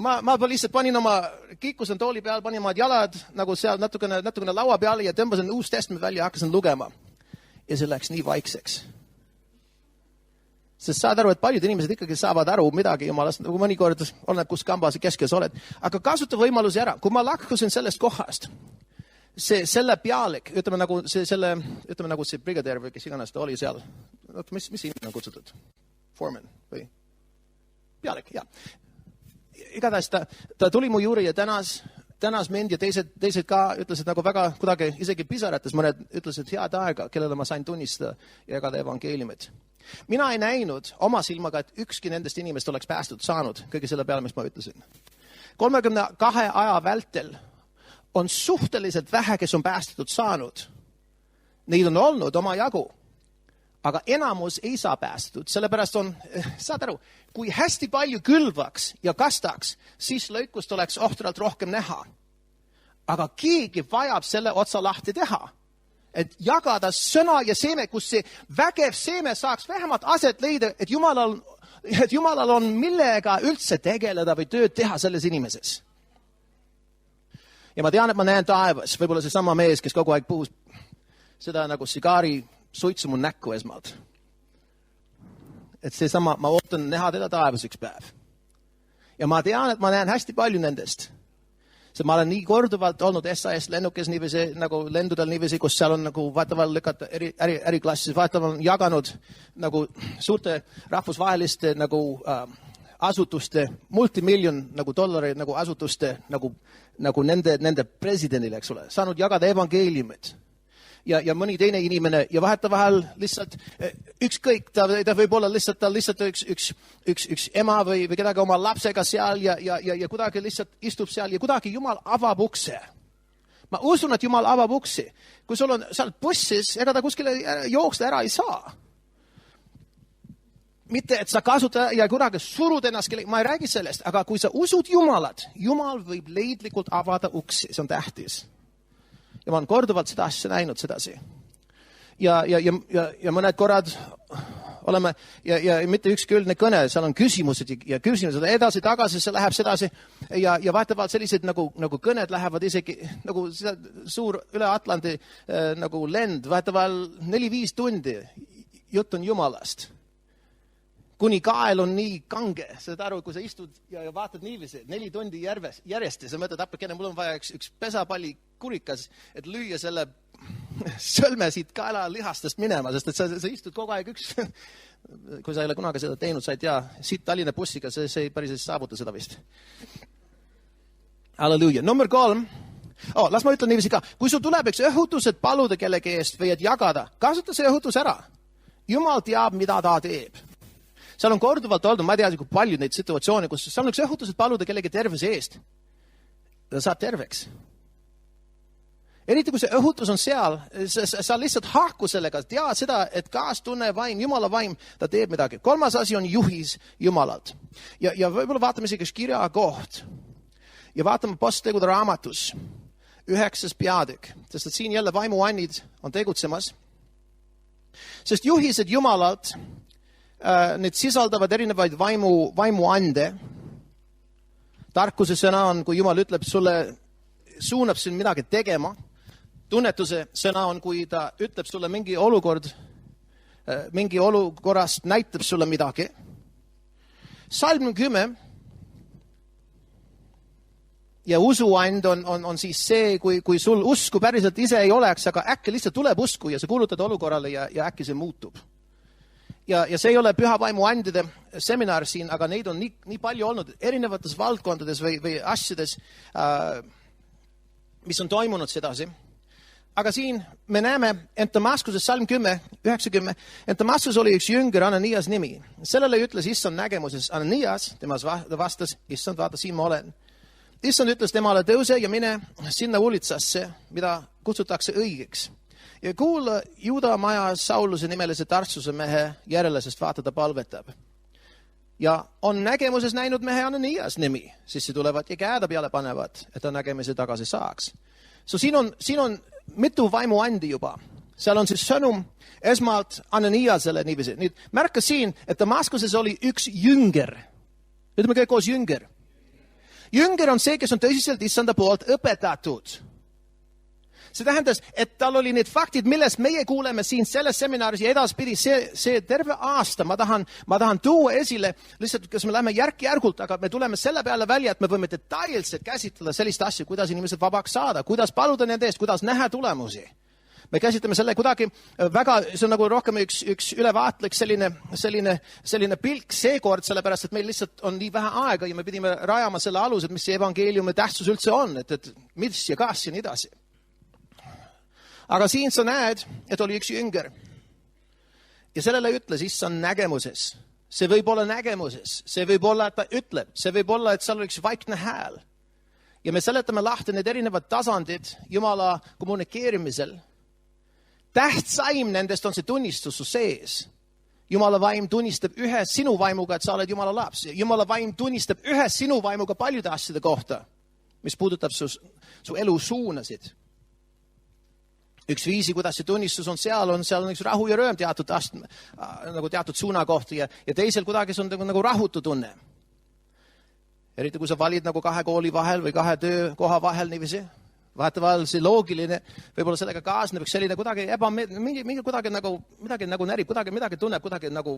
Ma lihtsalt panin oma kiikusen tooli peal, panin omad jalad nagu seal natukene laua peale ja tõmbasin Uus Testament välja ja hakkasin lugema. Ja see läks nii vaikseks. Sest saad aru, et paljud inimesed ikkagi saavad aru midagi jumalast, nagu mõnikord oleneb, kus kambas keskes oled. Aga kasuta võimalusi ära. Kui ma lahkusin sellest kohast, selle pealik, ütleme nagu see brigadier või kes iganes ta oli seal. Mis inimene on kutsutud? Foreman või? Pealik, jah. Igatahes ta tuli mu juuri ja tänas mind ja teised ka ütlesid nagu väga kuidagi, isegi pisarates mõned ütlesid head aega, kellele ma sain tunnistada ja jagada evangeeliumit. Mina ei näinud oma silmaga, et ükski nendest inimest oleks päästud saanud kõige selle peale, mis ma ütlesin. 32 aja vältel on suhteliselt vähe, kes on päästetud saanud. Neid on olnud oma jagu. Aga enamus ei saa päästetud, sellepärast on, saad aru, kui hästi palju külvaks ja kastaks, siis lõikust oleks ohtralt rohkem näha. Aga keegi vajab selle otsa lahti teha. et jagada sõna ja seeme, kus see vägev seeme saaks vähemalt aset leida, et Jumalal on millega üldse tegeleda või tööd teha selles inimeses. Ja ma tean, et ma näen taevas, võib-olla see sama mees, kes kogu aeg puhus seda nagu sigaari suitsu mu näkku esmalt. Et see sama, ma ootan näha teda taevas üks päev. Ja ma tean, et ma näen hästi palju nendest. See ma olen nii korduvalt olnud SAS lennukes niiviisi, nagu lendudel niiviisi, kus seal on nagu vaataval lükata äriklassis, vaataval jaganud nagu suurte rahvusvaheliste nagu asutuste, multimiljon nagu dollari nagu asutuste nagu nende presidendile, eks ole, saanud jagada evangeeliumid. Ja mõni teine inimene ja vahetevahel lihtsalt ükskõik, ta võib olla lihtsalt, ta lihtsalt üks ema või kedagi oma lapsega seal ja kuidagi lihtsalt istub seal ja kuidagi Jumal avab ukse. Ma usun, et Jumal avab uksi. Kui sul on seal bussis, ega ta kuskile jooksta ära ei saa. Mitte, et sa kasuta ja kuidagi surud ennast, ma ei räägi sellest, aga kui sa usud Jumalat, Jumal võib leidlikult avada uksi, see on tähtis. Ja ma olen korduvalt seda asja näinud sedasi. Ja mõned korrad oleme, ja mitte üksküldne kõne, seal on küsimused ja küsimused edasi, tagasi, see läheb sedasi. Ja vahetevahel sellised nagu kõned lähevad isegi, nagu suur üle Atlandi nagu lend, vahetevahel 4-5 tundi jutt on Jumalast. Kuni kael on nii kange, saad aru, kui sa istud ja vaatad niiviisi, 4 tundi järjest ja sa mõtled, appekene, mul on vaja üks pesapalli kurikas, et lüüa selle sõlme siit kaela lihastest minema, sest et sa istud kogu aeg üks, kui sa ei ole kunagi seda teinud, sa ei tea, siit Tallinna bussiga, see päris ei saavuta seda vist. Halleluuja. Number 3. Las ma ütlen niiviisi ka, kui sul tuleb üks õhutus, et paluda kellegi eest või et jagada, kasuta see õhutus ära. Jumal teab, mida ta teeb. Seal on korduvalt olnud, ma ei tea, kui palju neid situatsioone, kus seal on üks õhutus, et paluda kellegi tervise eest. Ta saab terveks. Eriti kui see õhutus on seal, sa lihtsalt haaku sellega, tead seda, et kaastunne vaim, Jumala vaim, ta teeb midagi. 3. asi on juhis Jumalalt. Ja võib-olla vaatame isegi kirja koht. Ja vaatame Posttegude raamatus 9. peatükk, sest et siin jälle vaimuannid on tegutsemas. Sest juhised Jumalalt need sisaldavad erinevaid vaimuande. Tarkuse sõna on, kui Jumal ütleb sulle, suunab sind midagi tegema. Tunnetuse sõna on, kui ta ütleb sulle mingi olukorrast näitab sulle midagi. Salm 10 ja usuand on siis see, kui sul usku päriselt ise ei oleks, aga äkki lihtsalt tuleb usku ja sa kuulutad olukorrale ja äkki see muutub. Ja see ei ole püha vaimuandide seminar siin, aga neid on nii palju olnud erinevates valdkondades või asjades, mis on toimunud sedasi. Aga siin me näeme, et Damaskuses salm 10, 90, et Damaskus oli üks jünger Ananias nimi. Sellele ütles issand nägemuses Ananias, tema vastas, issand, vaata, siin ma olen. Issand ütles temale, tõuse ja mine sinna ulitsasse, mida kutsutakse õigeks. Ja kuula Juuda maja Sauluse nimelise Tartsuse mehe järele, sest vaata ta palvetab. Ja on nägemuses näinud mehe Ananias nimi, sisse tulevad ja käeda peale panevad, et ta nägemise tagasi saaks. So siin on mitu vaimuandi juba. Seal on siis sõnum esmalt Ananiasele niiviisi. Nüüd märka siin, et Damaskuses oli üks jünger. Ütleme kõik koos jünger. Jünger on see, kes on tõsiselt issanda poolt õpetatud. See tähendas, et tal oli need faktid, millest meie kuuleme siin selles seminaris ja edaspidi see terve aasta. Ma tahan tuua esile, lihtsalt, kas me läheme järk-järgult, aga me tuleme selle peale välja, et me võime detailselt käsitleda sellist asja, kuidas inimesed vabaks saada, kuidas paluda nende eest, kuidas näha tulemusi. Me käsitleme selle kuidagi väga, see on nagu rohkem üks ülevaatlik selline pilk seekord, sellepärast, et meil lihtsalt on nii vähe aega ja me pidime rajama selle alused, mis see evangeeliumi tähtsus üldse on, et mis ja kas ja nii edasi. Aga siin sa näed, et oli üks jünger. Ja sellele ütles issand nägemuses. See võib olla nägemuses. See võib olla, et ta ütleb. See võib olla, et seal oli üks vaikne hääl. Ja me seletame lahti need erinevad tasandid Jumala kommunikeerimisel. Tähtsaim nendest on see tunnistus su sees. Jumala vaim tunnistab ühe sinu vaimuga, et sa oled Jumala laps. Jumala vaim tunnistab ühe sinu vaimuga paljude asjade kohta, mis puudutab su elu suunasid. üks viisi, kuidas see tunnistus on seal üks rahu ja rõõm teatud nagu teatud suuna kohta ja teisel kuidagi see on nagu rahutu tunne. Eriti kui sa valid nagu 2 kooli vahel või 2 töökoha vahel niiviisi. Vahetevahel see loogiline, võib-olla sellega kaasneb üks selline kuidagi mingi kuidagi nagu midagi nagu närib, midagi tunneb, kuidagi nagu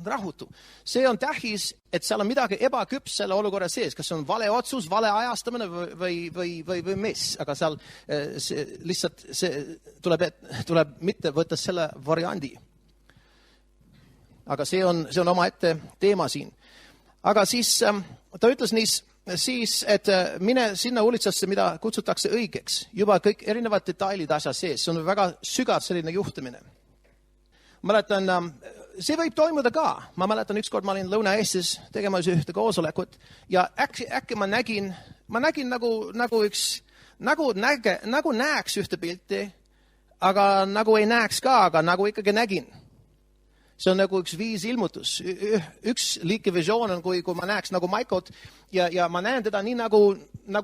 rahutu. See on tähis, et seal on midagi ebaküps selle olukorra sees, kas see on vale otsus, vale ajastamine või mis, aga seal lihtsalt see tuleb mitte võtta selle variandi. Aga see on omaette teema siin. Aga siis ta ütles siis, et mine sinna ulitsasse, mida kutsutakse õigeks. Juba kõik erinevad detailid asja sees. See on väga sügav selline juhtimine. Mäletan, see võib toimuda ka. Ma mäletan, ükskord ma olin Lõuna-Eestis tegemas ühte koosolekut ja äkki ma nägin nagu näeks ühte pilti, aga nagu ei näeks ka, aga nagu ikkagi nägin. See on nagu üks viis ilmutus. Üks liiki visioon on, kui ma näeks nagu Maikot ja ma näen teda nii nagu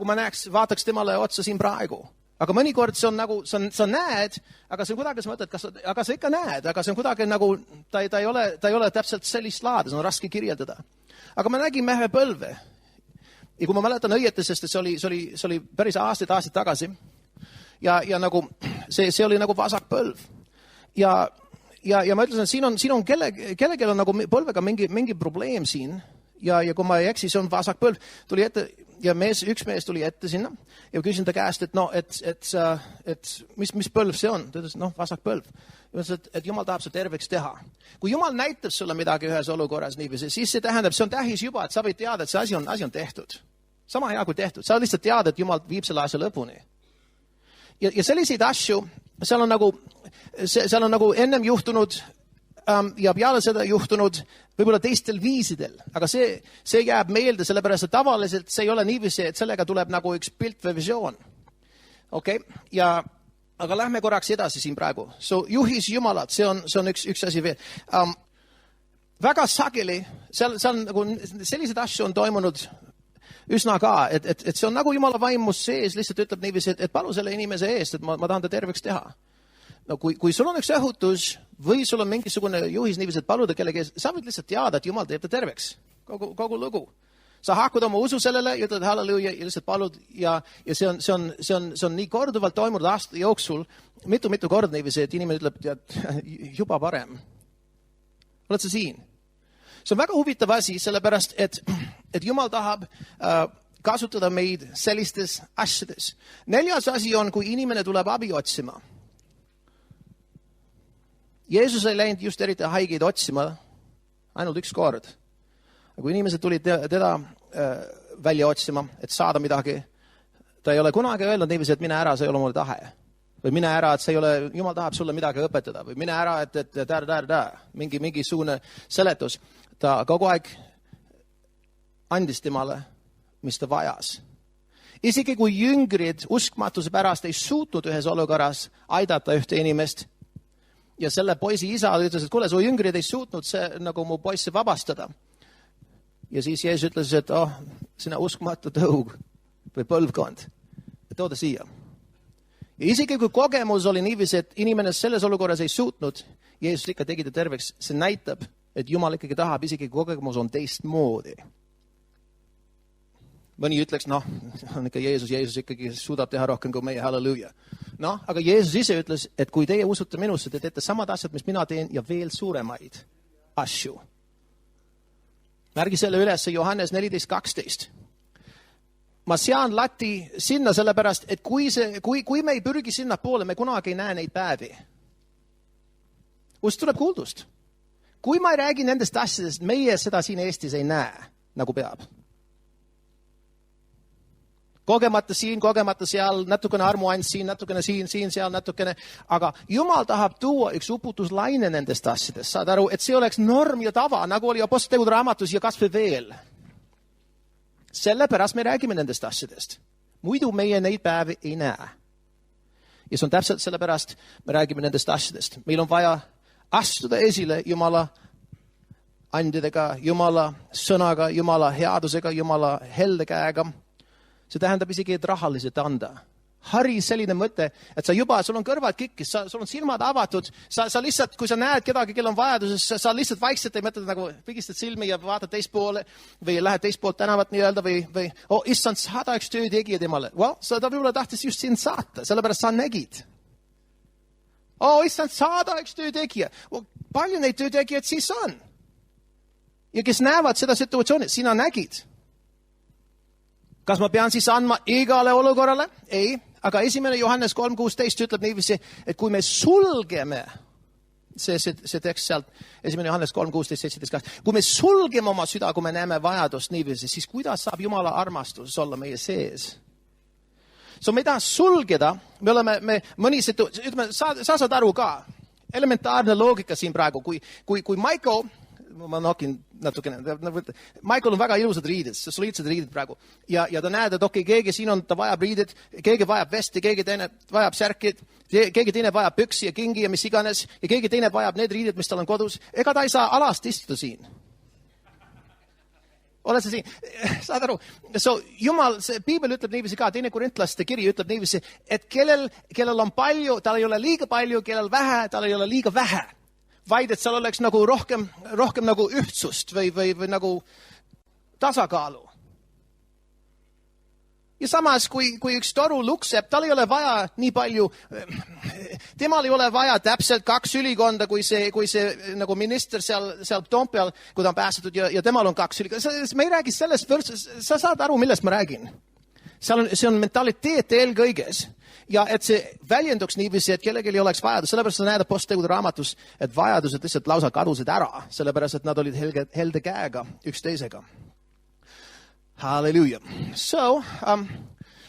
ma vaataks temale otsa siin praegu. Aga mõnikord see on nagu, sa näed, aga see on kuidagi, sa mõtled, aga sa ikka näed, aga see on kuidagi nagu, ta ei ole täpselt sellist laadi, see on raske kirjeldada. Aga ma nägin ühe põlve. Ja kui ma mäletan õieti, sest see oli päris aastaid tagasi ja nagu see oli nagu vasak põlv. Ja ma ütlesin, et siin on kellelgi on nagu põlvega mingi probleem siin ja kui ma ei eksi, see on vasak põlv. Tuli ette ja üks mees tuli ette sinna ja küsin ta käest, et mis põlv see on? Ta ütles, vasak põlv. Ja ütles, et Jumal tahab see terveks teha. Kui Jumal näitab sulle midagi ühes olukorras niiviisi, siis see tähendab, see on tähis juba, et sa võid teada, et see asi on tehtud. Sama hea kui tehtud. Sa lihtsalt tead, et Jumal viib selle asja lõpuni. Ja selliseid asju, seal on nagu ennem juhtunud ja peale seda juhtunud võib-olla teistel viisidel, aga see jääb meelde, sellepärast et tavaliselt see ei ole niiviisi, et sellega tuleb nagu üks pilt või visioon. Okay? Aga lähme korraks edasi siin praegu. Juhis Jumalat, see on üks asi veel. Väga sageli, seal nagu sellised asju on toimunud üsna ka, et see on nagu Jumala vaimus sees, lihtsalt ütleb niiviisi, et palu selle inimese eest, et ma tahan ta terveks teha. No kui sul on üks õhutus või sul on mingisugune juhis niiviisi, et paluda kellegi eest, sa võid lihtsalt teada, et Jumal teeb ta terveks. Kogu lugu. Sa hakud oma usu sellele ja ütled halleluuja ja lihtsalt palud ja see on nii korduvalt toimunud aasta jooksul mitu korda niiviisi, et inimene ütleb, et juba parem. Oled sa siin? See on väga huvitav asi, sellepärast, et Jumal tahab kasutada meid sellistes asjades. 4. asi on, kui inimene tuleb abi otsima. Jeesus ei läinud just eriti haigeid otsima ainult üks kord. Kui inimesed tulid teda välja otsima, et saada midagi, ta ei ole kunagi öelnud niiviisi, et mine ära, see ei ole mulle tahe. Või mine ära, et see ei ole, Jumal tahab sulle midagi õpetada. Või mine ära, et mingisugune seletus. Ta kogu aeg andis temale, mis ta vajas. Isegi kui jüngrid uskmatuse pärast ei suutnud ühes olukorras aidata ühte inimest ja selle poisi isa ütles, et kuule, su jüngrid ei suutnud nagu mu poissi vabastada. Ja siis Jeesus ütles, et sina uskmatu tõug või põlvkond, tooda siia. Ja isegi kui kogemus oli niiviisi, et inimene selles olukorras ei suutnud, Jeesus ikka tegi ta terveks, see näitab, et Jumal ikkagi tahab, isegi kogemus on teistmoodi. Mõni ütleks, on ikka Jeesus ikkagi suudab teha rohkem kui meie, halleluuja. Aga Jeesus ise ütles, et kui teie usute minusse, te teete samad asjad, mis mina teen ja veel suuremaid asju. Märgi selle üles Johannes 14:12. Ma sean lati sinna sellepärast, et kui me ei pürgi sinna poole, me kunagi ei näe neid päevi. Kust tuleb kuuldust? Kui ma ei räägi nendest asjadest, meie seda siin Eestis ei näe, nagu peab. Kogemata siin, kogemata seal, natukene armuand siin, natukene siin, seal, natukene. Aga Jumal tahab tuua üks uputuslaine nendest asjadest. Saad aru, et see oleks norm ja tava, nagu oli Apostlite raamatus ja kas või veel. Sellepärast me räägime nendest asjadest. Muidu meie neid päevi ei näe. Ja see on täpselt sellepärast me räägime nendest asjadest. Meil on vaja astuda esile Jumala andidega, Jumala sõnaga, Jumala headusega, Jumala helde käega. See tähendab isegi, et rahaliselt anda. hari selline mõte, et sul on kõrvad kikkis, sul on silmad avatud, sa lihtsalt, kui sa näed kedagi, kel on vajaduses, sa lihtsalt vaikselt ei mõtle nagu pigistad silmi ja vaatad teist poole või lähed teist poolt tänavat nii-öelda või issand, saada üks töötegija temale. Ta võib-olla tahtis just sind saata, sellepärast sa nägid. Issand, saada üks töötegija. Palju neid töötegijaid siis on? Ja kes näevad seda situatsiooni, sina nägid. Kas ma pean siis andma igale olukorrale? Ei. Aga 1. Johannes 3.16 ütleb niiviisi, et kui me sulgeme, see tekst sealt, 1. Johannes 3.16, 17, kui me sulgeme oma süda, kui me näeme vajadust niiviisi, siis kuidas saab Jumala armastus olla meie sees? Me ei taha sulgeda, ütleme, sa saad aru ka, elementaarne loogika siin praegu, kui Michael, ma nokin natukene, Michael on väga ilusad riided, soliidsed riided praegu. Ja ta näed, et keegi siin on, ta vajab riided, keegi vajab vesti, keegi teine vajab särkid, keegi teine vajab püksi ja kingi ja mis iganes, ja keegi teine vajab need riided, mis tal on kodus. Ega ta ei saa alast istuda siin. Oled sa siin? Saad aru? Jumal, Piibel ütleb niiviisi ka, 2. Korintlaste kiri ütleb niiviisi, et kellel on palju, tal ei ole liiga palju, kellel vähe, tal ei ole liiga vähe. Vaid, et seal oleks nagu rohkem nagu ühtsust või nagu tasakaalu. Ja samas, kui üks toru lukseb, tal ei ole vaja nii palju, temal ei ole vaja täpselt 2 ülikonda, kui see nagu minister seal Toompeal, kui ta on päästetud ja temal on 2 ülikonda. Me ei räägi sellest, sa saad aru, millest ma räägin. See on mentaliteet eelkõiges. Ja et see väljenduks niiviisi, et kellelgi ei oleks vajadus, sellepärast sa näed Apostlitegude raamatus, et vajadused lihtsalt lausa kadusid ära, sellepärast et nad olid helde käega üksteisega. Halleluja.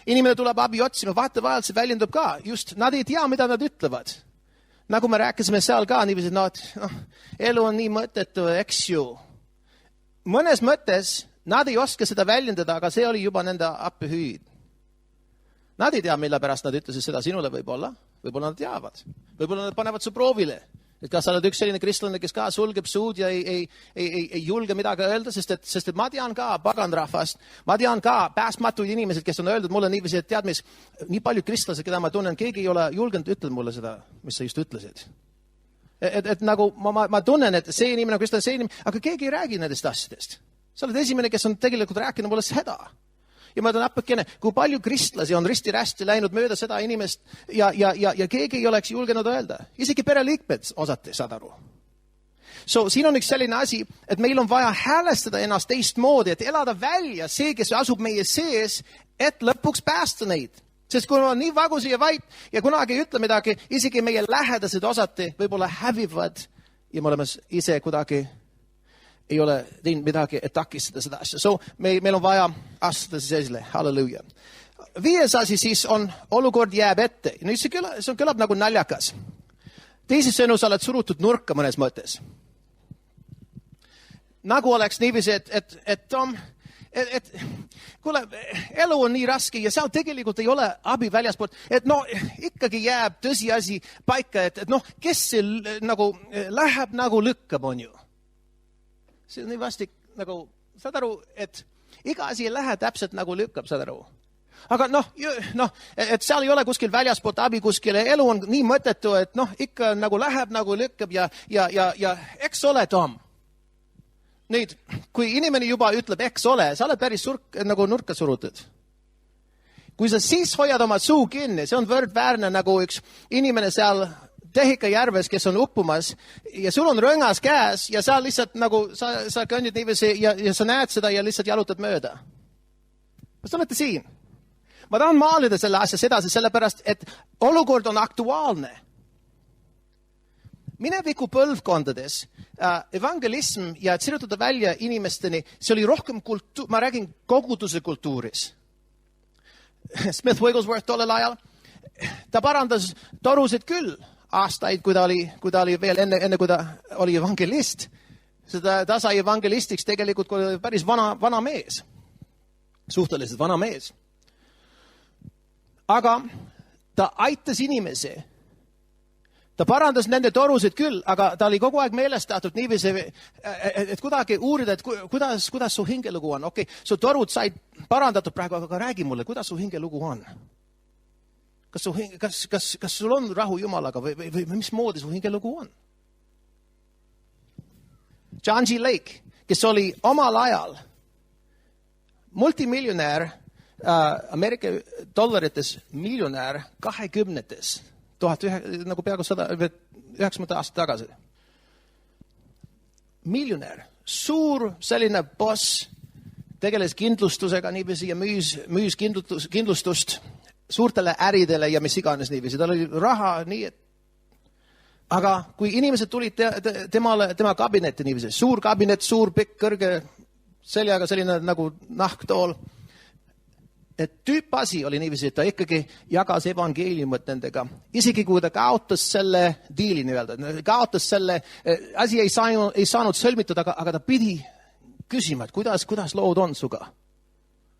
Inimene tuleb abi otsima, vaatevahelt see väljendub ka, just nad ei tea, mida nad ütlevad. Nagu me rääkisime seal ka niiviisi, elu on nii mõttetu, eks ju. Mõnes mõttes nad ei oska seda väljendada, aga see oli juba nende appihüüd. Nad ei tea, mille pärast nad ütlesid seda sinule võib-olla nad teavad. Võib-olla nad panevad su proovile. Et kas sa oled üks selline kristlane, kes ka sulgeb suud ja ei julge midagi öelda, sest et ma tean ka paganrahvast, ma tean ka päästmatuid inimesed, kes on öeldud mulle niiviisi, et tead mis, nii palju kristlased, keda ma tunnen, keegi ei ole julgenud ütelda mulle seda, mis sa just ütlesid. Et nagu ma tunnen, et see inimene, kristlane, see inimene, aga keegi ei räägi nendest asjadest. Sa oled esimene, kes on tegelikult rääkinud mulle seda. Ja ma ütlen appakene, kui palju kristlasi on risti-rästi läinud mööda seda inimest ja keegi ei oleks julgenud öelda. Isegi pereliikmed osati, saad aru. Siin on üks selline asi, et meil on vaja häälestada ennast teistmoodi, et elada välja see, kes asub meie sees, et lõpuks päästa neid. Sest kui on nii vagusi ja vait ja kunagi ei ütle midagi, isegi meie lähedased osati võib-olla hävivad ja me oleme ise kuidagi ei ole teinud midagi, et takistada seda asja. Meil on vaja astuda siis esile. Halleluja. 5. asi siis on, olukord jääb ette. Nüüd see kõlab nagu naljakas. Teisisõnu, sa oled surutud nurka mõnes mõttes. Nagu oleks niiviisi, et kuule, elu on nii raske ja seal tegelikult ei ole abi väljaspoolt, et ikkagi jääb tõsiasi paika, et kes see nagu läheb nagu lükkab, on ju. See on nii vastik, nagu, saad aru, et iga asi ei lähe täpselt nagu lükkab, saad aru. Aga et seal ei ole kuskil väljaspoolt abi kuskile, elu on nii mõttetu, et ikka nagu läheb nagu lükkab ja eks ole, Tom. Nüüd, kui inimene juba ütleb, eks ole, sa oled päris nagu nurka surutud. Kui sa siis hoiad oma suu kinni, see on võrdväärne nagu üks inimene seal Tehika järves, kes on uppumas ja sul on rõngas käes ja sa lihtsalt nagu, sa kõnnid niiviisi ja sa näed seda ja lihtsalt jalutad mööda. Kas olete siin? Ma tahan maalida selle asja sedasi, sellepärast, et olukord on aktuaalne. Mineviku põlvkondades evangelism ja sirutada välja inimesteni, see oli rohkem ma räägin koguduse kultuuris. Smith Wigglesworth tollel ajal, ta parandas torusid küll, aastaid, kui ta oli veel enne kui ta oli evangelist. Ta sai evangelistiks tegelikult päris vana mees. Suhteliselt vana mees. Aga ta aitas inimesi. Ta parandas nende torusid küll, aga ta oli kogu aeg meelestatud niiviisi, et kuidagi uurida, et kuidas su hingelugu on. Okei, su torud said parandatud praegu, aga räägi mulle, kuidas su hingelugu on. kas sul on rahu Jumalaga või mismoodi su hingelugu on? John G. Lake, kes oli omal ajal multimiljonär, Ameerika dollarites miljonär 20-tes, nagu peaaegu 90 aastat tagasi. Miljonär, suur selline boss, tegeles kindlustusega niiviisi ja müüs kindlustust suurtele äridele ja mis iganes niiviisi. Tal oli raha nii, et aga kui inimesed tulid tema kabinetti niiviisi, suur kabinet, suur pikk, kõrge seljaga selline nagu nahktool, et tüüpasi oli niiviisi, et ta ikkagi jagas evangeeliumit nendega. Isegi kui ta kaotas selle diili nii-öelda, kaotas selle, asi ei saanud sõlmitud, aga ta pidi küsima, et kuidas lood on suga?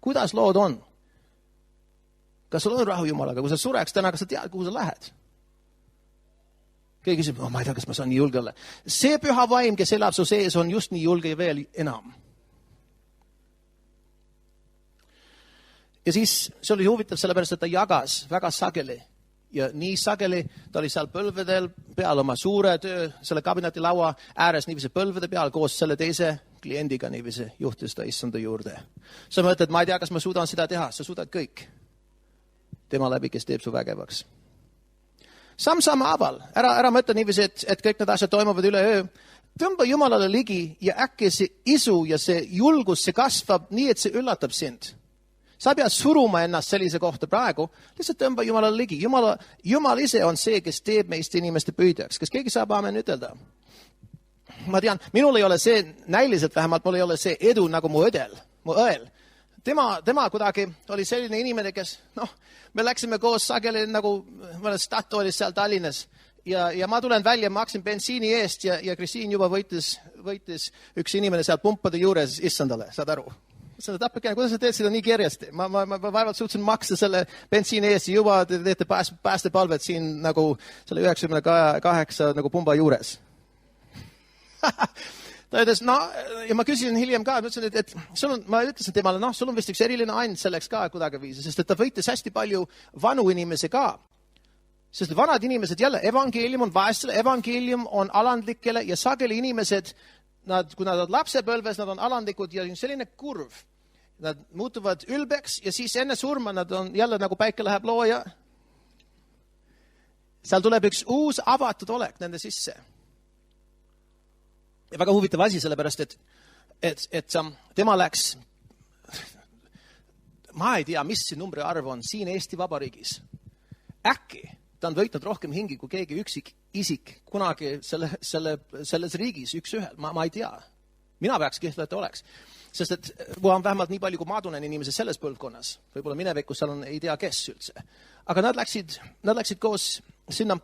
Kuidas lood on? Kas sul on rahu Jumalaga? Kui sa sureks täna, kas sa tead, kuhu sa lähed? Keegi küsib, ma ei tea, kas ma saan nii julge olla. See püha vaim, kes elab su sees, on just nii julge veel enam. Ja siis see oli huvitav sellepärast, et ta jagas väga sageli. Ja nii sageli ta oli seal põlvedel peal oma suure töö, selle kabineti laua ääres niivisi põlvede peal koos selle teise kliendiga niivisi juhtis ta issanda juurde. Sa mõtled, ma ei tea, kas ma suudan seda teha. Sa suudad kõik. Tema läbi, kes teeb su vägevaks. Samm haaval. Ära mõtle niivisi, et kõik need asjad toimuvad üle öö. Tõmba Jumalale ligi ja äkki see isu ja see julgus, see kasvab nii, et see üllatab sind. Sa ei pea suruma ennast sellise kohta praegu, lihtsalt tõmba Jumalale ligi. Jumal ise on see, kes teeb meist inimeste püüdjaks. Kas keegi saab aamen ütelda? Ma tean, minul ei ole see, näiliselt vähemalt, mul ei ole see edu nagu mu õel. Tema kuidagi oli selline inimene, kes, me läksime koos sageli nagu Statoilis seal Tallinnas ja ma tulen välja, maksin bensiini eest ja Kristiin juba võitis üks inimene seal pumpade juures issandale, saad aru? Seda tappekene, kuidas sa teed seda nii kerjasti? Ma vaevalt suutsin maksta selle bensiini eest ja juba te teete päästepalvet siin nagu selle 98 nagu pumba juures. Ta ütles, ja ma küsisin hiljem ka, ma ütlesin temale, sul on vist üks eriline and selleks ka kuidagi viisi, sest et ta võitis hästi palju vanu inimesi ka. Sest vanad inimesed jälle, evangeelium on vaestele, evangeelium on alandlikele ja sageli inimesed, kui nad on lapsepõlves, nad on alandlikud ja selline kurv. Nad muutuvad ülbeks ja siis enne surma nad on jälle nagu päike läheb looja. Seal tuleb üks uus avatud olek nende sisse. Ja väga huvitav asi sellepärast, et tema läks, ma ei tea, mis see numbri arv on siin Eesti Vabariigis. Äkki ta on võitnud rohkem hingi kui keegi üksik isik kunagi selles riigis üks-ühel. Ma ei tea. Mina peaks kihla, et oleks. Sest et mul on vähemalt nii palju, kui ma tunnen inimesi selles põlvkonnas. Võib-olla minevikus seal on, ei tea, kes üldse. Aga nad läksid koos sinna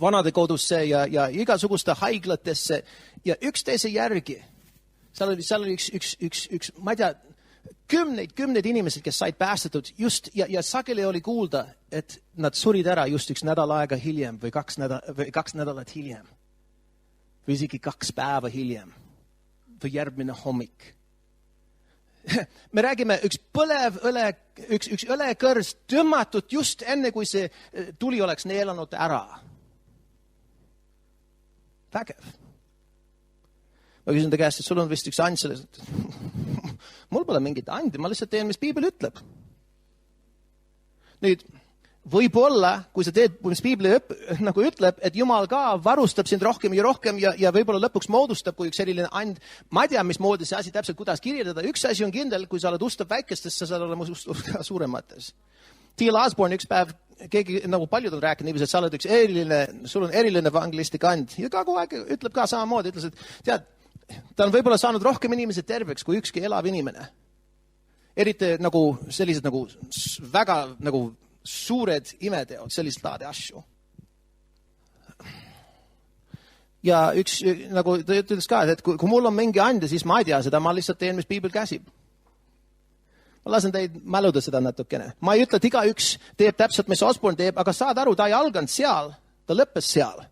vanade kodusse ja igasuguste haiglatesse ja üksteise järgi. Seal oli üks, ma ei tea, kümneid inimesed, kes said päästetud just ja sageli oli kuulda, et nad surid ära just üks nädal aega hiljem või kaks nädalat hiljem. Või isegi 2 päeva hiljem või järgmine hommik. Me räägime üks õlekõrs tõmmatud just enne, kui see tuli oleks neelanud ära. Vägev. Ma küsin ta käest, et sul on vist üks and selles. Mul pole mingit andi, ma lihtsalt teen, mis Piibel ütleb. Nüüd, võib-olla, kui sa teed, mis Piibli nagu ütleb, et Jumal ka varustab sind rohkem ja võib-olla lõpuks moodustab kui üks selline and. Ma ei tea, mismoodi see asi täpselt, kuidas kirjeldada. Üks asi on kindel, kui sa oled ustav väikestest, sa saad olema ka suuremates. T.L. Osborne üks päev, keegi nagu paljud on rääkinud, et sa oled üks sul on eriline evangelistik and. Ja ka kogu aeg ütleb ka samamoodi, ütles, et tead, ta on võib-olla saanud rohkem inimesed terveks kui ükski elav inimene. Eriti nagu sellised nagu väga nagu suured imeteod, sellist laadi asju. Ja üks, nagu ta ütles ka, et kui mul on mingi ande, siis ma ei tea seda, ma lihtsalt teen, mis Piibel käsib. Ma lasen teid mäluda seda natukene. Ma ei ütle, et igaüks teeb täpselt, mis Osborne teeb, aga saad aru, ta ei alganud seal, ta lõppes seal.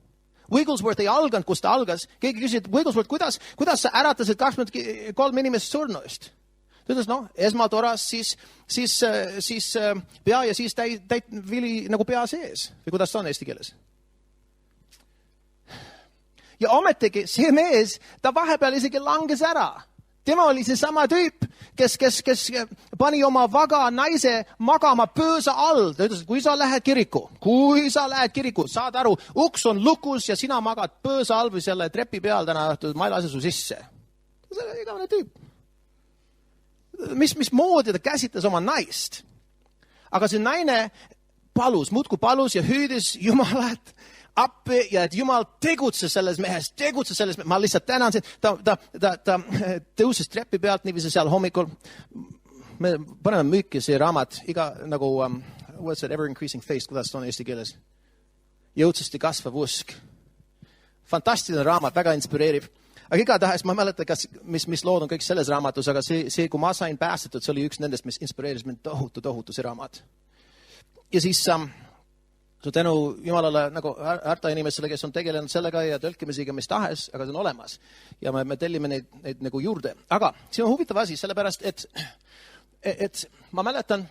Wigglesworth ei alganud, kus ta algas. Keegi küsis, et Wigglesworth, kuidas sa äratasid 23 inimest surnuist? Ta ütles, esmatoras, siis pea ja siis täit vili nagu pea sees. Või kuidas ta on eesti keeles? Ja ometigi see mees, ta vahepeal isegi langes ära. Tema oli see sama tüüp, kes pani oma vaga naise magama pöösa all. Ta ütles, et kui sa lähed kiriku, saad aru, uks on lukus ja sina magad pöösa all või selle trepi peal täna õhtul, ma ei lase su sisse. See oli igavene tüüp. Mismoodi ta käsitles oma naist. Aga see naine muudkui palus ja hüüdis Jumalat appi ja et Jumal tegutses selles mehes. Ma lihtsalt tänan sind. Ta tõusis trepi pealt niiviisi seal hommikul. Me paneme müüki see raamat, iga nagu, what's that, ever increasing faith, kuidas ta on eesti keeles? Jõudsasti kasvav usk. Fantastiline raamat, väga inspireeriv. Aga igatahes ma mäletan, mis lood on kõik selles raamatus, aga see, kui ma sain päästetud, see oli üks nendest, mis inspireeris mind tohutu see raamat. Ja siis so tänu Jumalale nagu harta inimesele, kes on tegelenud sellega ja tõlkimisiga mis tahes, aga see on olemas. Ja me tellime neid nagu juurde. Aga see on huvitav asi, sellepärast, et ma mäletan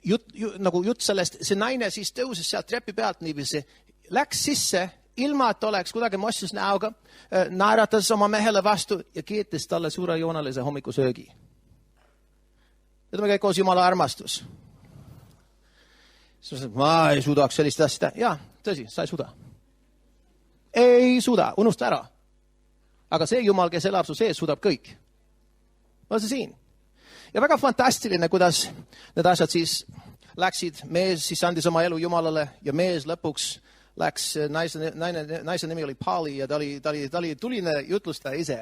jutt sellest, see naine siis tõusis sealt trepi pealt niiviisi, läks sisse, ilma et oleks kuidagi mossis näoga, naeratas oma mehele vastu ja kiitis talle suurejoonalise hommikusöögi. Need on kõik koos Jumala armastus. Ma ei suudaks sellist asja. Jaa, tõsi, sa ei suuda. Ei suuda, unusta ära. Aga see Jumal, kes elab su sees, suudab kõik. On see siin. Ja väga fantastiline, kuidas need asjad siis läksid. Mees siis andis oma elu Jumalale ja mees lõpuks läks, naise nimi oli Pauli ja ta oli tuline jutlustaja ise.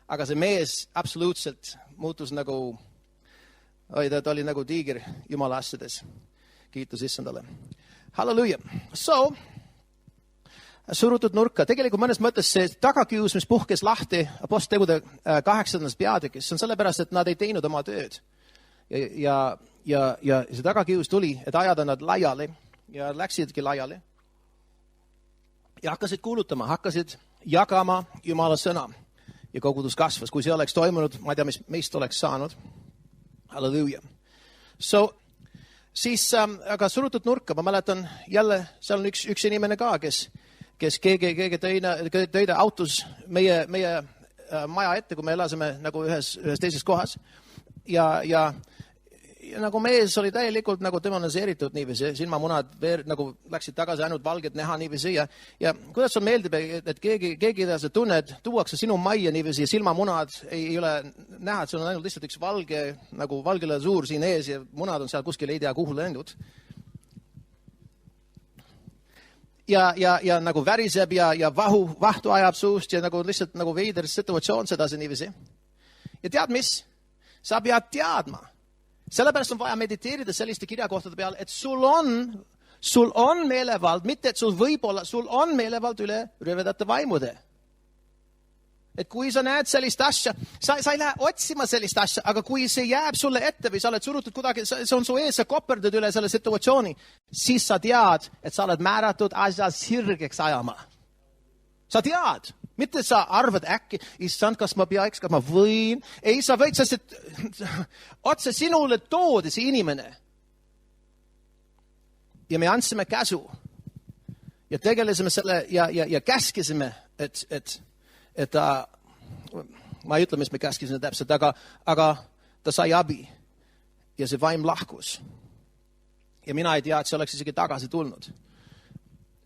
Aga see mees absoluutselt muutus nagu, ta oli nagu tiiger Jumala asjades. Kiitus issandale. Halleluja. So, surutud nurka. Tegelikult mõnes mõttes see tagakius, mis puhkes lahti aposttegude 8. peatükis, see on sellepärast, et nad ei teinud oma tööd. Ja see tagakius tuli, et ajada nad laiali ja läksidki laiali. Ja hakkasid kuulutama, hakkasid jagama Jumala sõna. Ja kogudus kasvas. Kui see oleks toimunud, ma ei tea, mis meist oleks saanud. Halleluja. So, siis aga surutud nurka, ma mäletan jälle, seal on üks inimene ka, kes keegi tõide autos meie maja ette, kui me elasime nagu ühes teises kohas. Ja nagu mees oli täielikult nagu demoniseeritud niiviisi, silmamunad nagu läksid tagasi ainult valged näha niiviisi ja kuidas sul meeldib, et keegi sa tunned, tuuakse sinu majja niiviisi ja silmamunad ei ole näha, et sul on ainult lihtsalt üks valge, nagu valgele suur siin ees ja munad on seal kuskil ei tea kuhu läinud. Ja nagu väriseb ja vahtu ajab suust ja nagu lihtsalt nagu veider situatsioon sedasi niiviisi. Ja tead mis? Sa pead teadma. Sellepärast on vaja mediteerida selliste kirjakohtade peal, et sul on meelevald, mitte et sul võib-olla, sul on meelevald üle rövedate vaimude. Et kui sa näed sellist asja, sa ei lähe otsima sellist asja, aga kui see jääb sulle ette või sa oled surutud kuidagi, see on su ees, sa koperdad üle selle situatsiooni, siis sa tead, et sa oled määratud asja sirgeks ajama. Sa tead. Mitte sa arvad äkki, issand, kas ma peaks, kas ma võin. Ei, sa võid, sest et otse sinule toodi see inimene. Ja me andsime käsu. Ja tegelesime selle ja käskisime, et ta, ma ei ütle, mis me käskisime täpselt, aga ta sai abi. Ja see vaim lahkus. Ja mina ei tea, et see oleks isegi tagasi tulnud.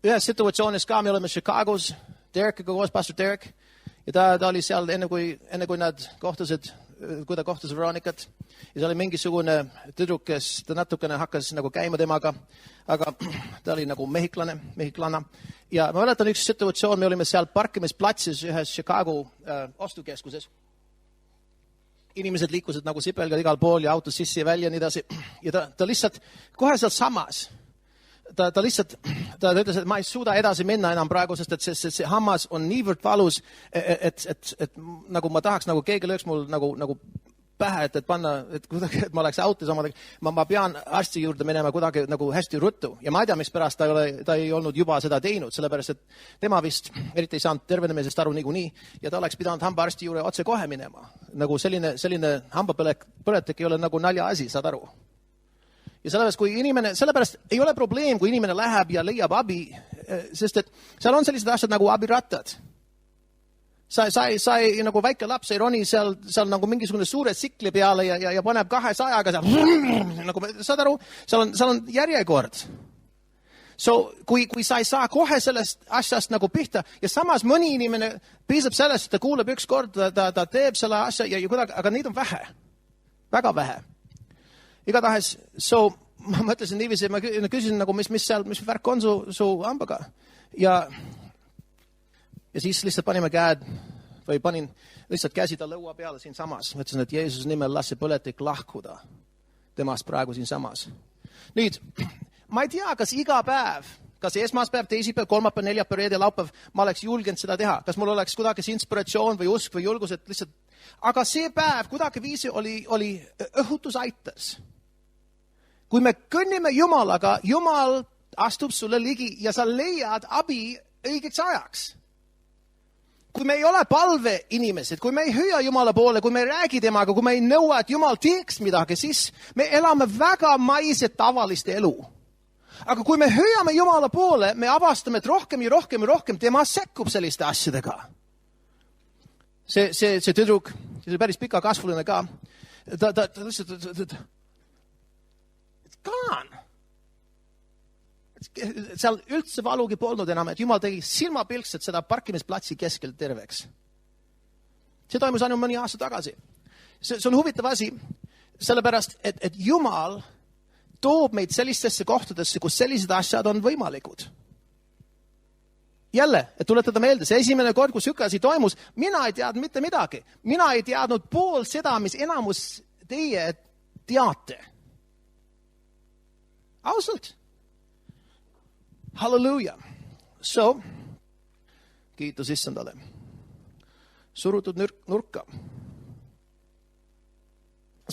Ühes situatsioonis ka, me oleme Chicagos, Derekiga koos, pastor Derek, ja ta oli seal enne kui nad kohtusid, kui ta kohtus Veronikat, ja see oli mingisugune tüdruk, kes ta natukene hakkas nagu käima temaga, aga ta oli nagu mehiklana. Ja ma mäletan üks situatsioon, me olime seal parkimisplatsis ühes Chicago ostukeskuses. Inimesed liikusid nagu sipelgad igal pool ja autos sisse ja välja ja nii edasi. Ja ta lihtsalt kohe seal samas, ta ütles, et ma ei suuda edasi minna enam praegu, sest et see hammas on niivõrd valus, et nagu ma tahaks, nagu keegi lööks mul nagu pähe, et panna, et kuidagi, et ma oleks autos omadega, ma pean arsti juurde minema kuidagi nagu hästi ruttu. Ja ma ei tea, mispärast ta ei olnud juba seda teinud, sellepärast, et tema vist eriti ei saanud tervenemisest aru niikuinii ja ta oleks pidanud hambaarsti juurde otse kohe minema. Nagu selline hambapõletik ei ole nagu naljaasi, saad aru. Ja sellepärast ei ole probleem, kui inimene läheb ja leiab abi, sest et seal on sellised asjad nagu abirattad. Sa ei nagu väike laps ei roni seal nagu mingisugune suure tsikli peale ja paneb 200-ga seal, nagu saad aru, seal on järjekord. So, kui sa ei saa kohe sellest asjast nagu pihta ja samas mõni inimene piisab sellest, et ta kuuleb üks kord, ta teeb selle asja ja kuidagi, aga neid on vähe, väga vähe. Igatahes, so ma mõtlesin niiviisi, ma küsisin nagu, mis värk on su hambaga ja siis lihtsalt panime käed või panin lihtsalt käsi ta lõua peale siin samas. Ma ütlesin, et Jeesus nimel las see põletik lahkuda temast praegu siin samas. Nüüd, ma ei tea, kas iga päev, kas esmaspäev, teisipäev, kolmapäev, neljapäev, reede, laupäev, ma oleks julgenud seda teha. Kas mul oleks kuidagi see inspiratsioon või usk või julgus, et lihtsalt... Aga see päev kuidagi viisi oli õhutus aitas. Kui me kõnnime Jumalaga, Jumal astub sulle ligi ja sa leiad abi õigeks ajaks. Kui me ei ole palve inimesed, kui me ei hüüa Jumala poole, kui me ei räägi temaga, kui me ei nõua, et Jumal teeks midagi, siis me elame väga maiset tavalist elu. Aga kui me hüüame Jumala poole, me avastame, et rohkem ja rohkem ja rohkem tema sekkub selliste asjadega. See tüdruk, see oli päris pika kasvuline ka, ta lihtsalt, kaan. Seal üldse valugi polnud enam, et Jumal tegi silmapilkselt seda parkimisplatsi keskelt terveks. See toimus ainult mõni aasta tagasi. See on huvitav asi, sellepärast, et Jumal toob meid sellistesse kohtadesse, kus sellised asjad on võimalikud. Jälle, et tuletada meelde, see esimene kord, kus üks asi toimus, mina ei teadnud mitte midagi. Mina ei teadnud pool seda, mis enamus teie teate. Ausalt. Halleluja. So, kiitus issandale. Surutud nurka.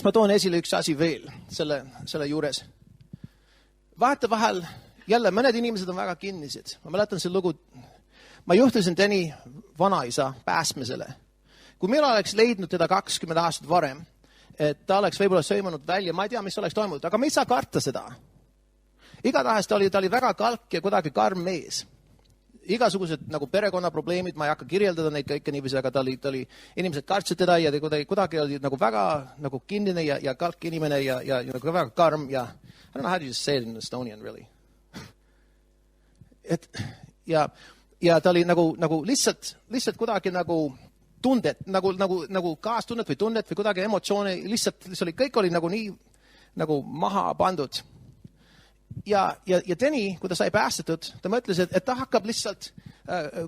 Ma toon esile üks asi veel selle juures. Vahetevahel, jälle, mõned inimesed on väga kinnised. Ma mäletan see lugu, ma juhtisin Tõni vanaisa pääsmisele. Kui mina oleks leidnud teda 20 aastat varem, et ta oleks võib-olla söimunud välja, ma ei tea, mis oleks toimunud, aga me ei saa karta seda. Igatahes ta oli väga kalk ja kuidagi karm mees. Igasugused nagu perekonnaprobleemid, ma ei hakka kirjeldada neid kõike niiviisi, aga ta oli inimesed kartsid teda ja kuidagi oli nagu väga nagu kinnine ja kalk inimene ja nagu väga karm ja I don't know how to just say it in Estonian really. Ja ta oli nagu lihtsalt kuidagi nagu tundet, nagu kaastunnet või tunnet või kuidagi emotsioone, lihtsalt kõik oli nagu nii nagu maha pandud. Ja Tõni, kui ta sai päästetud, ta mõtles, et ta hakkab lihtsalt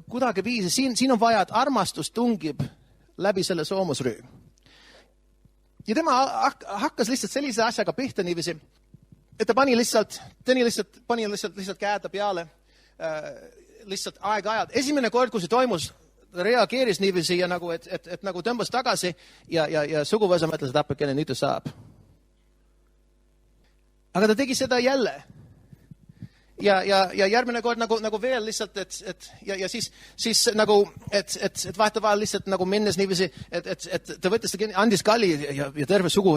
kuidagi viisi. Siin on vaja, et armastus tungib läbi selle soomusrüü. Ja tema hakkas lihtsalt sellise asjaga pihta niiviisi, et ta Tõni lihtsalt pani lihtsalt käeda peale lihtsalt aeg-ajad. Esimene kord, kui see toimus, reageeris niiviisi ja nagu, et nagu tõmbas tagasi ja suguvõsa mõtles, et apakene nüüd ta saab. Aga ta tegi seda jälle. Ja järgmine kord nagu veel lihtsalt, ja siis nagu, et vahetevahel lihtsalt nagu minnes niiviisi, et ta võttis ta kinni, andis kalli ja terve sugu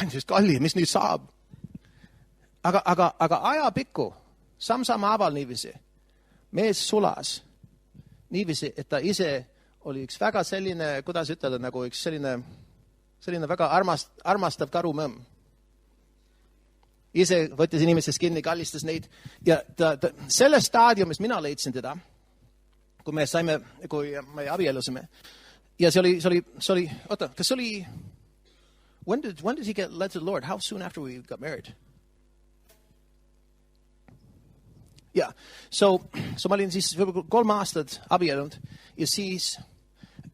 andis kalli, mis nüüd saab? Aga ajapikku, samm haaval niiviisi, mees sulas niiviisi, et ta ise oli üks väga selline, kuidas ütelda, nagu üks selline väga armastav karumõmm. Ise võttis inimestest kinni, kallistas neid ja selles staadiumis mina leidsin teda, kui me abielusime. Ja see oli, oota, kas oli, when did he get led to the Lord? How soon after we got married? Yeah, so ma olin siis 3 aastat abielunud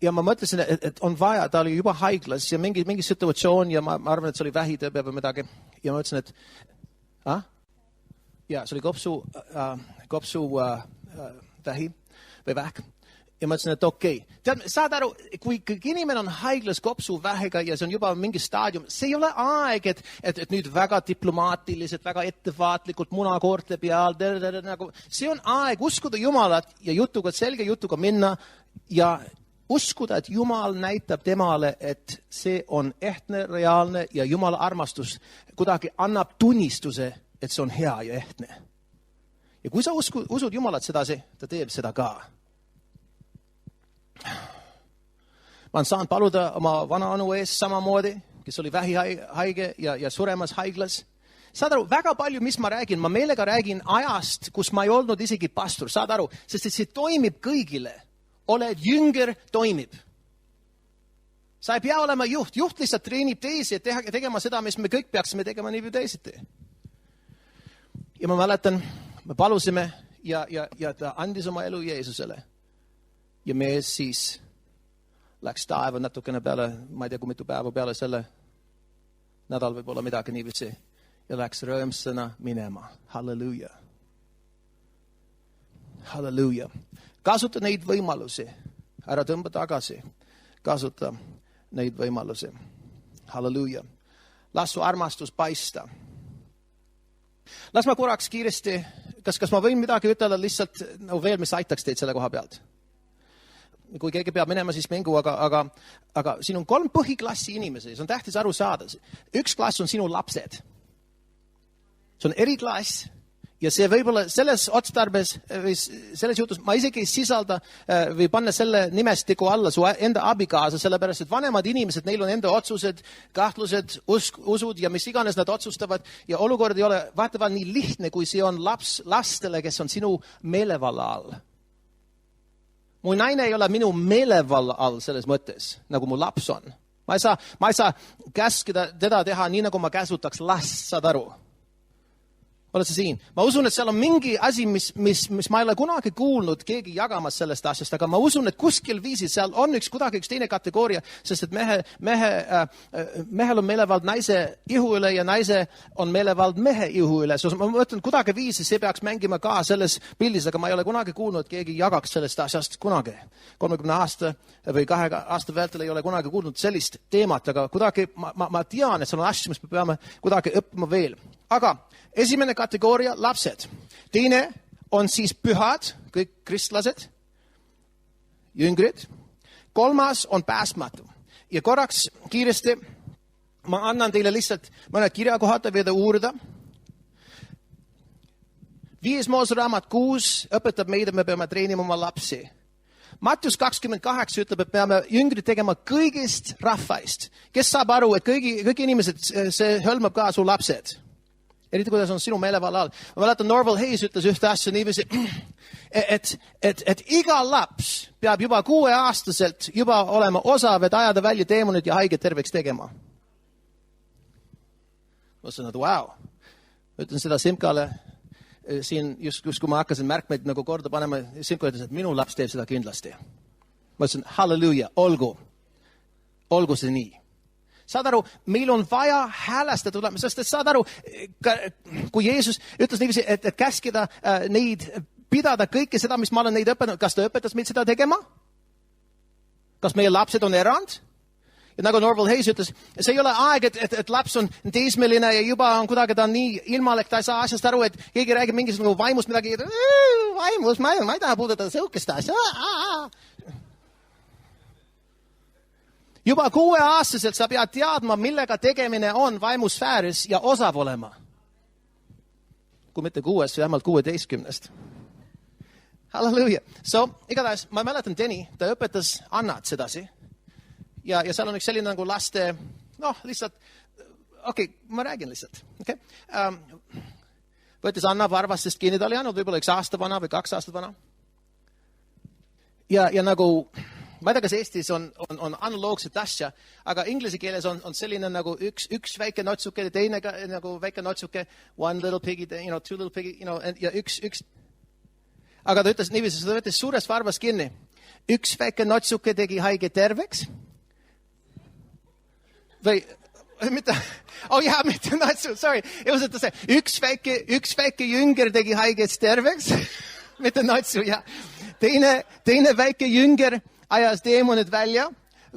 ja ma mõtlesin, et on vaja, ta oli juba haiglas ja mingi situatsioon ja ma arvan, et see oli vähitööbe või midagi. Ja ma mõtlesin, et see oli kopsu vähi või vähk. Ja ma ütlesin, et okei. Tead, saad aru, kui inimene on haiglas kopsuvähiga ja see on juba mingi staadium, see ei ole aeg, et nüüd väga diplomaatiliselt, väga ettevaatlikult munakoorte peal, nagu, see on aeg uskuda Jumalat ja jutuga, selge jutuga minna ja uskuda, et Jumal näitab temale, et see on ehtne, reaalne ja Jumala armastus kuidagi annab tunnistuse, et see on hea ja ehtne. Ja kui sa usud Jumalat sedasi, ta teeb seda ka. Ma olen saanud paluda oma vanaanu ees samamoodi, kes oli vähihaige ja suremas haiglas. Saad aru, väga palju, mis ma räägin, ma meelega räägin ajast, kus ma ei olnud isegi pastor, saad aru, sest see toimib kõigile. Oled jünger, toimib. Sa ei pea olema juht. Juht lihtsalt treenib teisi, et tegema seda, mis me kõik peaksime tegema nii või teisiti. Ja ma mäletan, me palusime ja ta andis oma elu Jeesusele. Ja mees siis läks taeva natukene peale, ma ei tea, kui mitu päeva peale selle nädal võib-olla midagi niiviisi. Ja läks rõõmsana minema. Halleluja. Halleluja. Kasuta neid võimalusi. Ära tõmba tagasi. Kasuta neid võimalusi. Halleluja. Las su armastus paista. Las ma korraks kiiresti, kas ma võin midagi ütelda lihtsalt veel, mis aitaks teid selle koha pealt? Kui keegi peab minema, siis mingu, aga siin on 3 põhiklassi inimesi. See on tähtis aru saada. Üks klass on sinu lapsed. See on eriklass. Ja see võib-olla selles otstarbes või selles jutus, ma isegi ei sisalda või panna selle nimestiku alla su enda abikaasa, sellepärast, et vanemad inimesed, neil on enda otsused, kahtlused, usud ja mis iganes nad otsustavad. Ja olukord ei ole vaatavalt nii lihtne, kui see on lastele, kes on sinu meelevalla all. Mu naine ei ole minu meelevalla all selles mõttes, nagu mu laps on. Ma ei saa käskida teda teha nii, nagu ma käsutaks last, saad aru. Oled sa siin? Ma usun, et seal on mingi asi, mis ma ei ole kunagi kuulnud keegi jagamas sellest asjast, aga ma usun, et kuskil viisil seal on kuidagi üks teine kategooria, sest et mehel on meelevald naise ihu üle ja naise on meelevald mehe ihu üle. Ma mõtlen, kuidagi viisil see peaks mängima ka selles pildis, aga ma ei ole kunagi kuulnud, et keegi jagaks sellest asjast kunagi. 30 aasta või 2 aasta vältel ei ole kunagi kuulnud sellist teemat, aga kuidagi ma tean, et seal on asju, mis me peame kuidagi õppima veel. Aga esimene kategooria, lapsed. Teine on siis pühad, kõik kristlased, jüngrid. 3. on pääsmatu. Ja korraks kiiresti ma annan teile lihtsalt mõned kirjakohad, võida uurida. 5. Moosraamat 6 õpetab meid, et me peame treenima oma lapsi. Mattius 28 ütleb, et peame jüngrid tegema kõigist rahvaist. Kes saab aru, et kõik inimesed, see hõlmab ka su lapsed? Eriti kuidas on sinu meelevalla all. Ma mäletan, Norval Hayes ütles ühte asja niiviisi, et iga laps peab juba 6-aastaselt juba olema osav, et ajada välja teemonid ja haiged terveks tegema. Ma ütlesin, et wow. Ütlen seda Simkale siin, just kui ma hakkasin märkmeid nagu korda panema, Simka ütles, et minu laps teeb seda kindlasti. Ma ütlesin, halleluja, olgu see nii. Saad aru, meil on vaja häälestada tulema, sest et saad aru, kui Jeesus ütles niiviisi, et käskida neid pidada kõike seda, mis ma olen neid õpetanud, kas ta õpetas meid seda tegema? Kas meie lapsed on erand? Ja nagu Norval Hayes ütles, see ei ole aeg, et laps on teismeline ja juba on kuidagi ta nii ilmalik, ta ei saa asjast aru, et keegi räägib mingis nagu vaimust midagi, vaimus, ma ei taha puudutada sõukest asja. Juba 6-aastaselt sa pead teadma, millega tegemine on vaimusfääris ja osav olema. Kui mitte 6, vähemalt 16. Halleluja. So, igatahes, ma mäletan Deni, ta õpetas Annat sedasi. Ja seal on üks selline nagu laste, lihtsalt, ma räägin lihtsalt. Okay? Võttis Anna varvastest kinni, ta oli andnud võib-olla 1 aasta vana või 2 aastat vana. Ja nagu... Ma ei tea, kas Eestis on analoogset asja, aga inglise keeles on selline nagu üks väike notsuke ja teine nagu väike notsuke, one little piggy, two little piggy, ja üks. Aga ta ütles niiviisi, ta võttis suurest varvast kinni. Üks väike notsuke tegi haige terveks. Või, mitte notsu, sorry. Üks väike jünger tegi haigets terveks. Mitte notsu, jah. teine väike jünger ajas teemonid välja.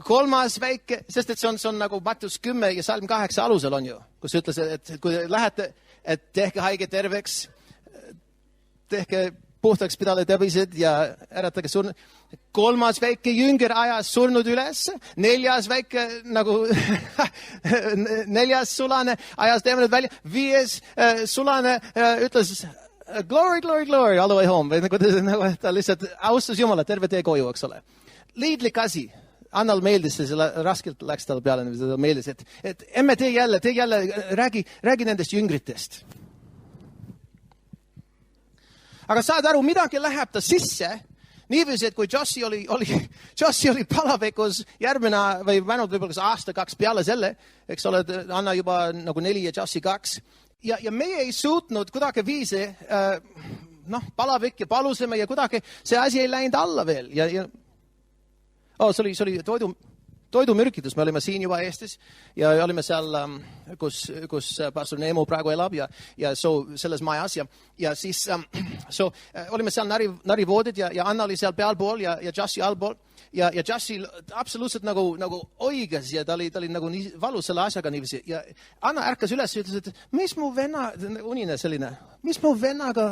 Kolmas väike, sest et see on nagu Matteus 10 ja Salm 8 alusel on ju, kus ütles, et kui lähete, et tehke haige terveks, tehke puhtaks, pidale tervised ja äratage surnud. Kolmas väike jünger ajas surnud üles. Neljas väike nagu neljas sulane ajas teemonid välja. Viies sulane ütles glory, glory, glory all the way home. Nagu ta lihtsalt austas Jumala terve tee koju, eks ole. Liidlik asi. Annal meeldis see, selle raskelt läks talle peale, ta meeldis, et emme tee jälle, räägi nendest jüngritest. Aga saad aru, midagi läheb ta sisse, niiviisi, et kui Jossi oli palavikus järgmine või vähemalt võib-olla kas aasta 2 peale selle, eks ole, Anna juba nagu 4 ja Jossi 2. Ja meie ei suutnud kuidagi viisi, palavik ja palusime ja kuidagi see asi ei läinud alla veel. See oli toidumürgitus, me olime siin juba Eestis ja olime seal, kus pastor Neemo praegu elab ja selles majas ja siis olime seal narivoodid ja Anna oli seal pealpool ja Jossi allpool ja Jossi absoluutselt nagu oigas ja ta oli nagu nii valus selle asjaga niiviisi ja Anna ärkas üles ja ütles, et mis mu venna, unine selline, mis mu vennaga,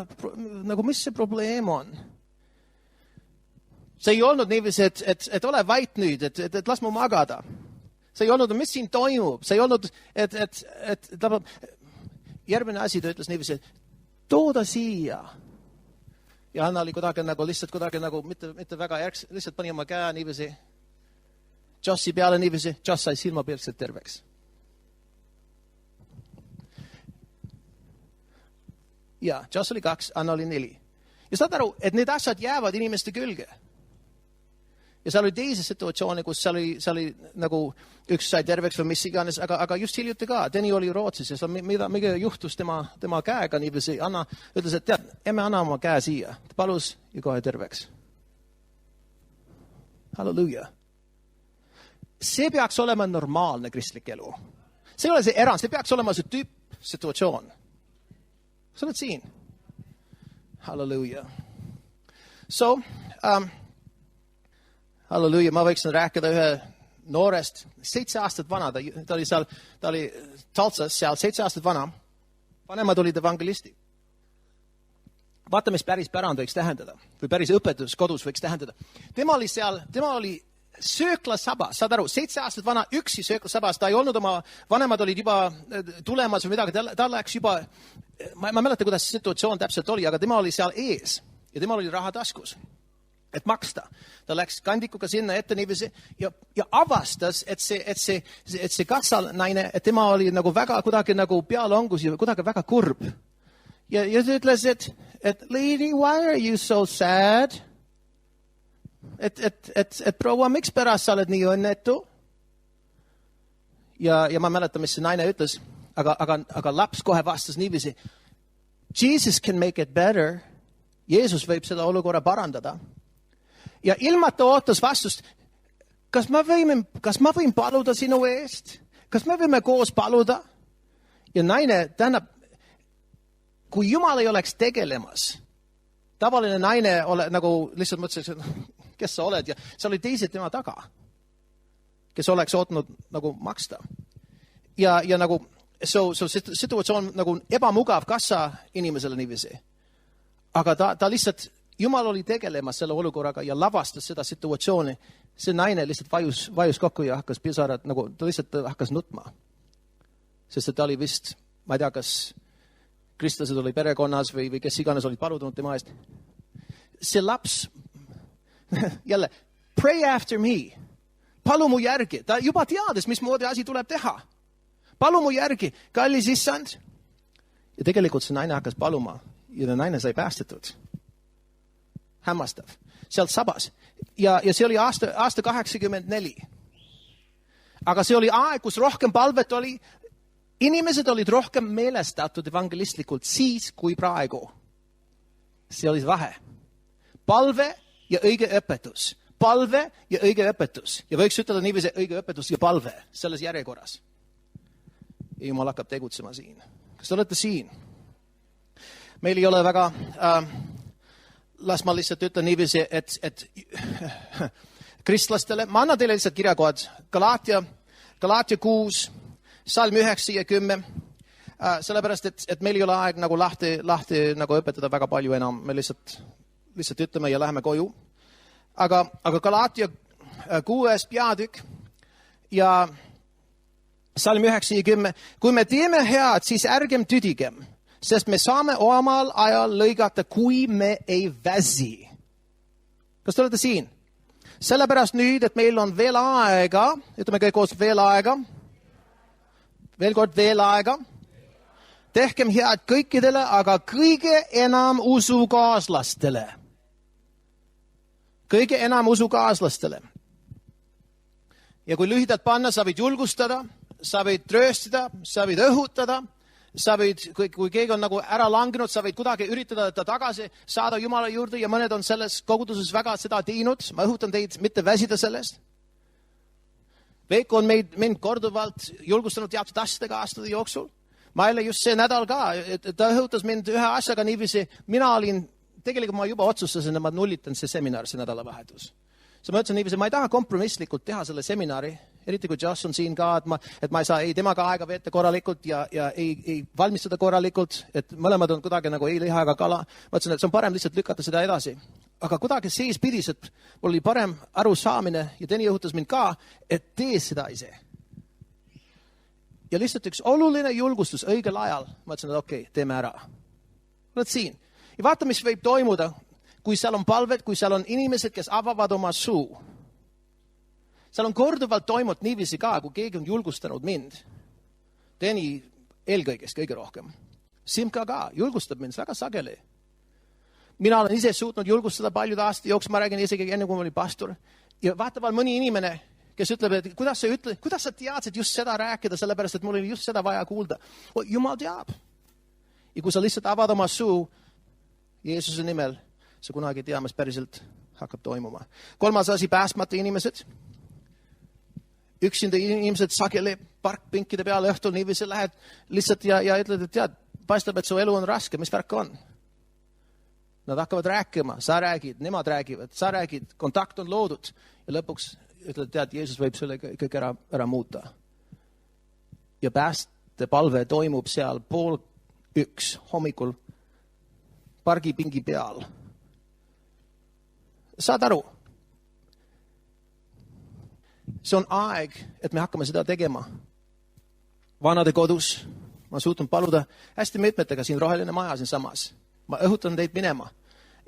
nagu mis see probleem on? See ei olnud niiviisi, et ole vait nüüd, et las mu magada. See ei olnud, mis siin toimub. See ei olnud, et järgmine asi ta ütles niiviisi, et tooda siia. Ja Anna oli kuidagi nagu, mitte väga järgs, lihtsalt pani oma käe niiviisi. Jossi peale niiviisi, Joss sai silmapilkselt terveks. Ja, Joss oli 2, Anna oli 4. Ja saad aru, et need asjad jäävad inimeste külge. Ja seal oli teise situatsiooni, kus seal oli nagu üks sai terveks või mis iganes, aga just hiljuti ka. Tõni oli Rootsis ja mida juhtus tema käega niiviisi. Anna ütles, et tead, emme anna oma käe siia. Ta palus ja kohe terveks. Halleluja. See peaks olema normaalne kristlik elu. See ei ole see erand, see peaks olema see situatsioon. Sa oled siin. Halleluja. Halleluja, ma võiksin rääkida ühe noorest, 7 aastat vana, ta oli Talsas seal, 7 aastat vana. Vanemad olid evangelisti. Vaata, mis päris pärand võiks tähendada, või päris õpetus kodus võiks tähendada. Tema oli sööklasabas, saad aru, 7 aastat vana, üksi sööklasabas, ta ei olnud vanemad olid juba tulemas või midagi, ta läks juba, ma ei mäleta, kuidas situatsioon täpselt oli, aga tema oli seal ees ja tema oli raha taskus. Et maksta. Ta läks kandikuga sinna ette niiviisi ja avastas, et see kassal naine, et tema oli nagu väga kuidagi nagu pealongus ja kuidagi väga kurb. Ja ta ütles, et lady, why are you so sad? Et proua, miks pärast sa oled nii õnnetu? Ja ma mäletan, mis see naine ütles, aga laps kohe vastas niiviisi. Jesus can make it better. Jeesus võib seda olukorra parandada. Ja ilma ta ootas vastust, kas ma võin paluda sinu eest? Kas me võime koos paluda? Ja naine, tähendab, kui Jumal ei oleks tegelemas, tavaline naine nagu lihtsalt mõtles, et kes sa oled ja sa oli teised tema taga, kes oleks ootanud nagu maksta. Ja nagu situatsioon nagu ebamugav kassa inimesele niiviisi. Aga ta lihtsalt Jumal oli tegelemas selle olukorraga ja lavastas seda situatsiooni. See naine lihtsalt vajus kokku ja hakkas pisarad, nagu ta lihtsalt hakkas nutma. Sest ta oli vist, ma ei tea, kas kristlased oli perekonnas või kes iganes olid paludunud tema eest. See laps, jälle, pray after me. Palu mu järgi. Ta juba teades, mismoodi asi tuleb teha. Palu mu järgi, kallis issand. Ja tegelikult see naine hakkas paluma ja naine sai päästetud. Hämmastav. Sealt sabas. Ja see oli aasta 84. Aga see oli aeg, kus rohkem palvet oli. Inimesed olid rohkem meelestatud evangelistlikult siis kui praegu. See oli vahe. Palve ja õige õpetus. Palve ja õige õpetus. Ja võiks ütelda niiviisi õige õpetus ja palve selles järjekorras. Ja Jumal hakkab tegutsema siin. Kas te olete siin? Meil ei ole väga las ma lihtsalt ütlen niiviisi, et kristlastele, ma annan teile lihtsalt kirjakohad, Galaatia 6, Salm 9 ja 10, sellepärast, et meil ei ole aeg nagu lahti nagu õpetada väga palju enam, me lihtsalt ütleme ja läheme koju. Aga Galaatia 6 peatükk ja Salm 9 ja 10, kui me teeme head, siis ärgem tüdigem, sest me saame omal ajal lõigata, kui me ei väsi. Kas te olete siin? Sellepärast nüüd, et meil on veel aega, ütleme kõik koos veel aega, veel kord veel aega, tehkem head kõikidele, aga kõige enam usukaaslastele. Kõige enam usukaaslastele. Ja kui lühidalt panna, sa võid julgustada, sa võid trööstada, sa võid õhutada, sa võid, kui keegi on nagu ära langenud, sa võid kuidagi üritada ta tagasi saada Jumala juurde ja mõned on selles koguduses väga seda teinud. Ma õhutan teid mitte väsida sellest. Veiko on mind korduvalt julgustanud teatud asjadega aastate jooksul. Maile just see nädal ka, ta õhutas mind ühe asjaga niiviisi. Tegelikult ma juba otsustasin, et ma nullitan see seminar, see nädalavahetus. So ma ütlesin niiviisi, ma ei taha kompromisslikult teha selle seminari, eriti kui Josh on siin ka, et ma ei saa temaga aega veeta korralikult ja ei valmistada korralikult, et mõlemad on kuidagi nagu ei liha ega kala. Ma ütlesin, et see on parem lihtsalt lükata seda edasi. Aga kuidagi sees pidis, et mul oli parem arusaamine ja Tõni õhutas mind ka, et tee seda ise. Ja lihtsalt üks oluline julgustus õigel ajal. Ma ütlesin, et okei, teeme ära. Oled siin. Ja vaata, mis võib toimuda, kui seal on palved, kui seal on inimesed, kes avavad oma suu. Seal on korduvalt toimut niiviisi ka, kui keegi on julgustanud mind. Tõni eelkõigest kõige rohkem. Simka ka julgustab mind väga sageli. Mina olen ise suutnud julgustada paljud aastad jooks, ma räägin isegi enne, kui ma olin pastor. Ja vaataval mõni inimene, kes ütleb, et kuidas sa teadsid just seda rääkida, sellepärast, et mul oli just seda vaja kuulda. Jumal teab. Ja kui sa lihtsalt avad oma suu Jeesuse nimel, sa kunagi tea, mis päriselt hakkab toimuma. Kolmas asi, päästmata inimesed. Üksinda inimesed sageli parkpinkide peale õhtul niiviisi lähed lihtsalt ja ütled, et tead, paistab, et su elu on raske, mis värk on? Nad hakkavad rääkima, sa räägid, nemad räägivad, sa räägid, kontakt on loodud ja lõpuks ütled, tead, Jeesus võib selle kõik ära muuta. Ja päästepalve toimub seal 12:30 hommikul pargipingi peal. Saad aru? See on aeg, et me hakkame seda tegema. Vanade kodus, ma suutun paluda hästi mitmetega siin roheline maja siin samas. Ma õhutan teid minema.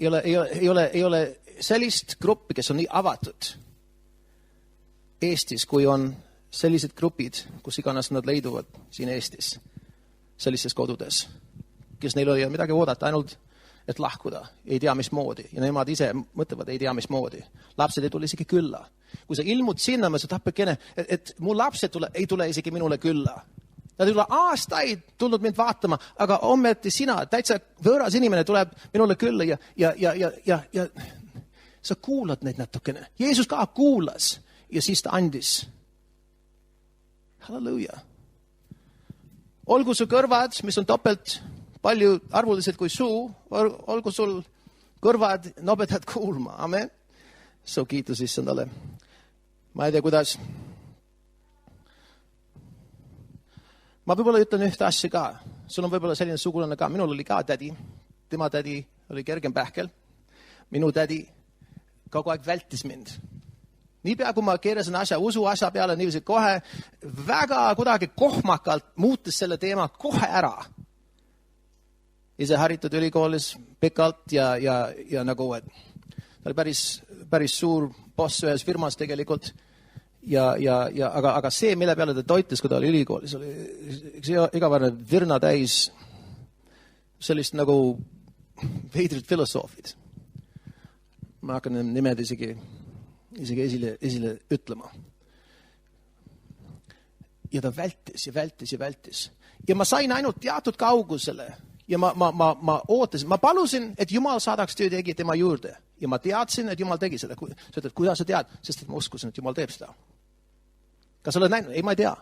Ei ole sellist gruppi, kes on nii avatud Eestis, kui on sellised grupid, kus iganes nad leiduvad siin Eestis, sellistes kodudes, kes neil ei ole midagi oodata, ainult et lahkuda, ei tea mismoodi. Ja nemad ise mõtlevad, ei tea mismoodi. Lapsed ei tule isegi külla. Kui sa ilmud sinna, ma sa tappekene, et mu lapsed ei tule isegi minule külla. Nad ei tule aastaid tulnud mind vaatama, aga ometi sina, täitsa võõras inimene tuleb minule külla ja sa kuulad neid natukene. Jeesus ka kuulas ja siis ta andis. Halleluja. Olgu su kõrvad, mis on topelt palju arvuliselt kui suu, olgu sul kõrvad nobedad kuulma. Amen. So kiitus issandale. Ma ei tea, kuidas. Ma võib-olla ütlen ühte asja ka. Sul on võib-olla selline sugulane ka. Minul oli ka tädi. Tema tädi oli kergem pähkel. Minu tädi kogu aeg vältis mind. Niipea, kui ma keerasin usu asja peale, niiviisi kohe väga kuidagi kohmakalt muutis selle teema kohe ära. Ise haritud ülikoolis pikalt ja nagu, et ta oli päris suur boss ühes firmas tegelikult. Aga see, mille peale ta toitis, kui ta oli ülikoolis, oli üks igavärne virna täis sellist nagu veidrid filosoofid. Ma hakkan nimed isegi esile ütlema. Ja ta vältis. Ja ma sain ainult teatud kaugusele. Ja ma ootasin, ma palusin, et Jumal saadaks töötegi tema juurde. Ja ma teadsin, et Jumal tegi seda. Sa ütled, kuidas sa tead? Sest et ma uskusin, et Jumal teeb seda. Kas sa oled näinud? Ei, ma ei tea.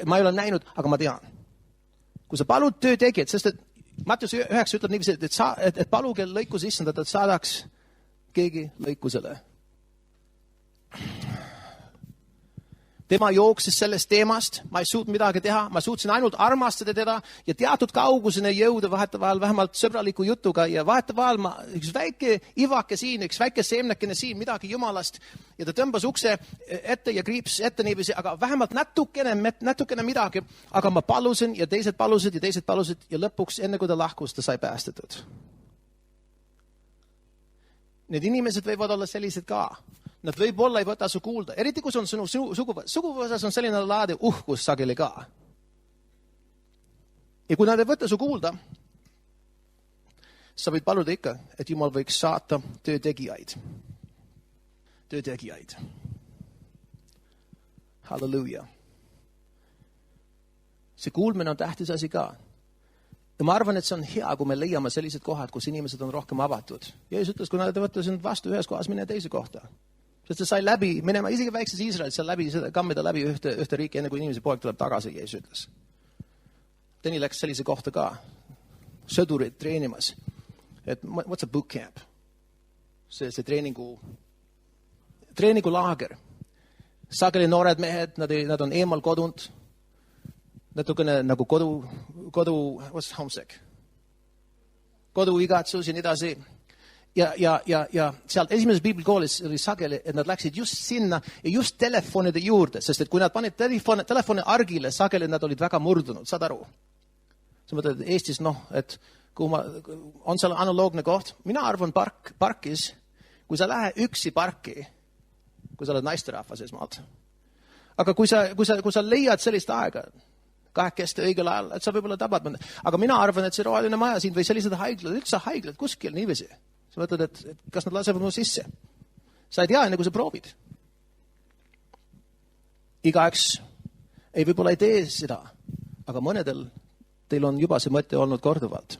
Ma ei ole näinud, aga ma tean. Kui sa palud töötegijad, sest et Mattiuse 9 ütleb niiviisi, et paluge lõikus issandat, et saadaks keegi lõikusele. Tema jooksis sellest teemast, ma ei suutnud midagi teha, ma suutsin ainult armastada teda ja teatud kauguseni jõuda vahetevahel vähemalt sõbraliku jutuga ja vahetevahel üks väike ivake siin, üks väike seemnekene siin, midagi Jumalast ja ta tõmbas ukse ette ja kriips ette niiviisi, aga vähemalt natukene midagi, aga ma palusin ja teised palusid ja lõpuks enne kui ta lahkus, ta sai päästetud. Need inimesed võivad olla sellised ka. Nad võib-olla ei võta su kuulda, eriti kui on sinu suguvõsas on selline laadi uhkus sageli ka. Ja kui nad ei võta su kuulda, sa võid paluda ikka, et Jumal võiks saata töötegijaid. Halleluuja. See kuulmine on tähtis asi ka. Ja ma arvan, et see on hea, kui me leiame sellised kohad, kus inimesed on rohkem avatud. Jeesus ütles, kui nad võtta sind vastu ühes kohas, mine teise kohta. Sest ta sai läbi minema, isegi väikses Iisraelis, seal läbi, kammida läbi ühte riiki, enne kui inimese poeg tuleb tagasi, Jeesus ütles. Tõni läks sellise kohta ka, sõdurid treenimas. Et what's a boot camp? See treeningulaager. Sageli noored mehed, nad on eemal kodunud, natukene nagu what's homesick? Koduigatsus ja nii edasi. Ja sealt esimeses piiblkoolis oli sageli, et nad läksid just sinna ja just telefonide juurde, sest et kui nad panid telefoni argile, sageli nad olid väga murdunud, saad aru? Sa mõtled, et Eestis, et on seal analoogne koht, mina arvan parkis, kui sa lähe üksi parki, kui sa oled naisterahvas esmalt, aga kui sa leiad sellist aega, kahekeste õigel ajal, et sa võib-olla tabad mõnda, aga mina arvan, et see roheline maja siin või sellised haiglad, üldse haiglad kuskil niiviisi. Sa mõtled, et kas nad lasevad mu sisse? Sa ei tea, enne kui sa proovid. Igaüks võib-olla ei tee seda, aga mõnedel teil on juba see mõte olnud korduvalt.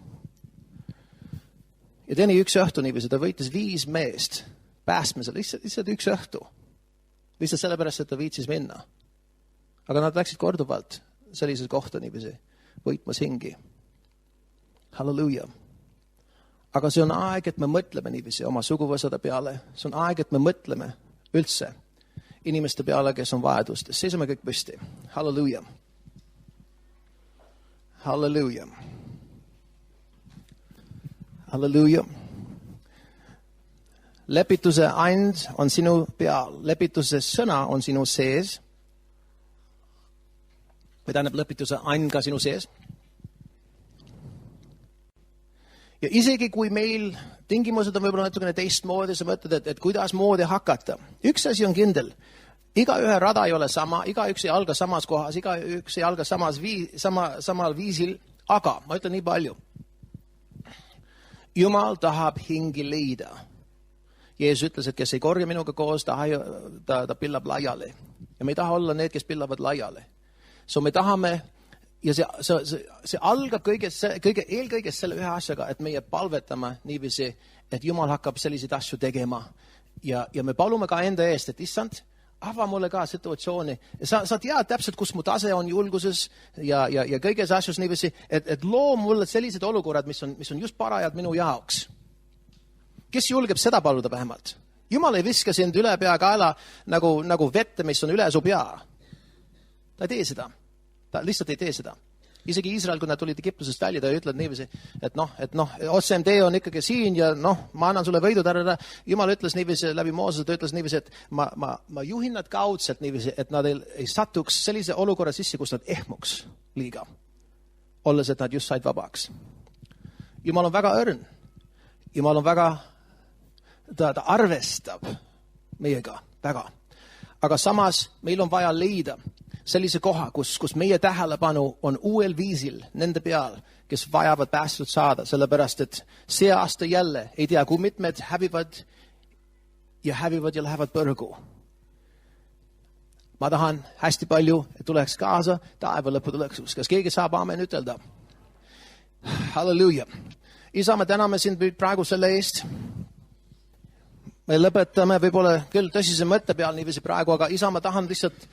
Ja teni üks õhtu niiviisi, ta võitis 5 meest päästmisel, lihtsalt üks õhtu. Lihtsalt sellepärast, et ta viitsis minna. Aga nad läksid korduvalt sellises kohta niiviisi, võitmas hingi. Halleluuja. Aga see on aeg, et me mõtleme niiviisi oma suguvõsade peale. See on aeg, et me mõtleme üldse inimeste peale, kes on vajadustes. Seisame kõik püsti. Halleluuja. Halleluuja. Halleluuja. Lepituse and on sinu peal. Lepituse sõna on sinu sees. Või tähendab lepituse and ka sinu sees. Ja isegi kui meil tingimused on võib-olla natukene teistmoodi, sa mõtled, et kuidas moodi hakata. Üks asi on kindel. Iga ühe rada ei ole sama, iga üks ei alga samas kohas, iga üks ei alga samal viisil, aga ma ütlen nii palju. Jumal tahab hingi leida. Jeesus ütles, et kes ei korja minuga koos, ta pillab laiali. Ja me ei taha olla need, kes pillavad laiali. So me tahame. Ja see algab eelkõige selle ühe asjaga, et meie palvetame niiviisi, et Jumal hakkab selliseid asju tegema. Ja me palume ka enda eest, et issand, ava mulle ka situatsiooni. Sa tead täpselt, kus mu tase on julguses ja kõiges asjus niiviisi, et loo mulle sellised olukorrad, mis on just parajad minu jaoks. Kes julgeb seda paluda vähemalt? Jumal ei viska sind üle pea kaela nagu vette, mis on üle su pea. Ta ei tee seda. Ta lihtsalt ei tee seda. Isegi Iisrael, kui nad tulid Egiptusest välja, ta ütled niiviisi, et OSMD on ikkagi siin ja ma annan sulle võidu. Jumal ütles niiviisi läbi Mooses, ta ütles niiviisi, et ma juhin nad kaudselt niiviisi, et nad ei satuks sellise olukorra sisse, kus nad ehmuks liiga. Olles, et nad just said vabaks. Jumal on väga õrn. Jumal on väga, ta arvestab meiega väga. Aga samas meil on vaja leida sellise koha, kus meie tähelepanu on uuel viisil nende peal, kes vajavad päästud saada, sellepärast, et see aasta jälle ei tea, kui mitmed hävivad ja lähevad põrgu. Ma tahan hästi palju, et tuleks kaasa taeva lõputuleksus. Kas keegi saab aamen ütelda? Halleluuja. Isa, me täname sind praegu selle eest. Me lõpetame võib-olla küll tõsise mõtte peal niiviisi praegu, aga isa, ma tahan lihtsalt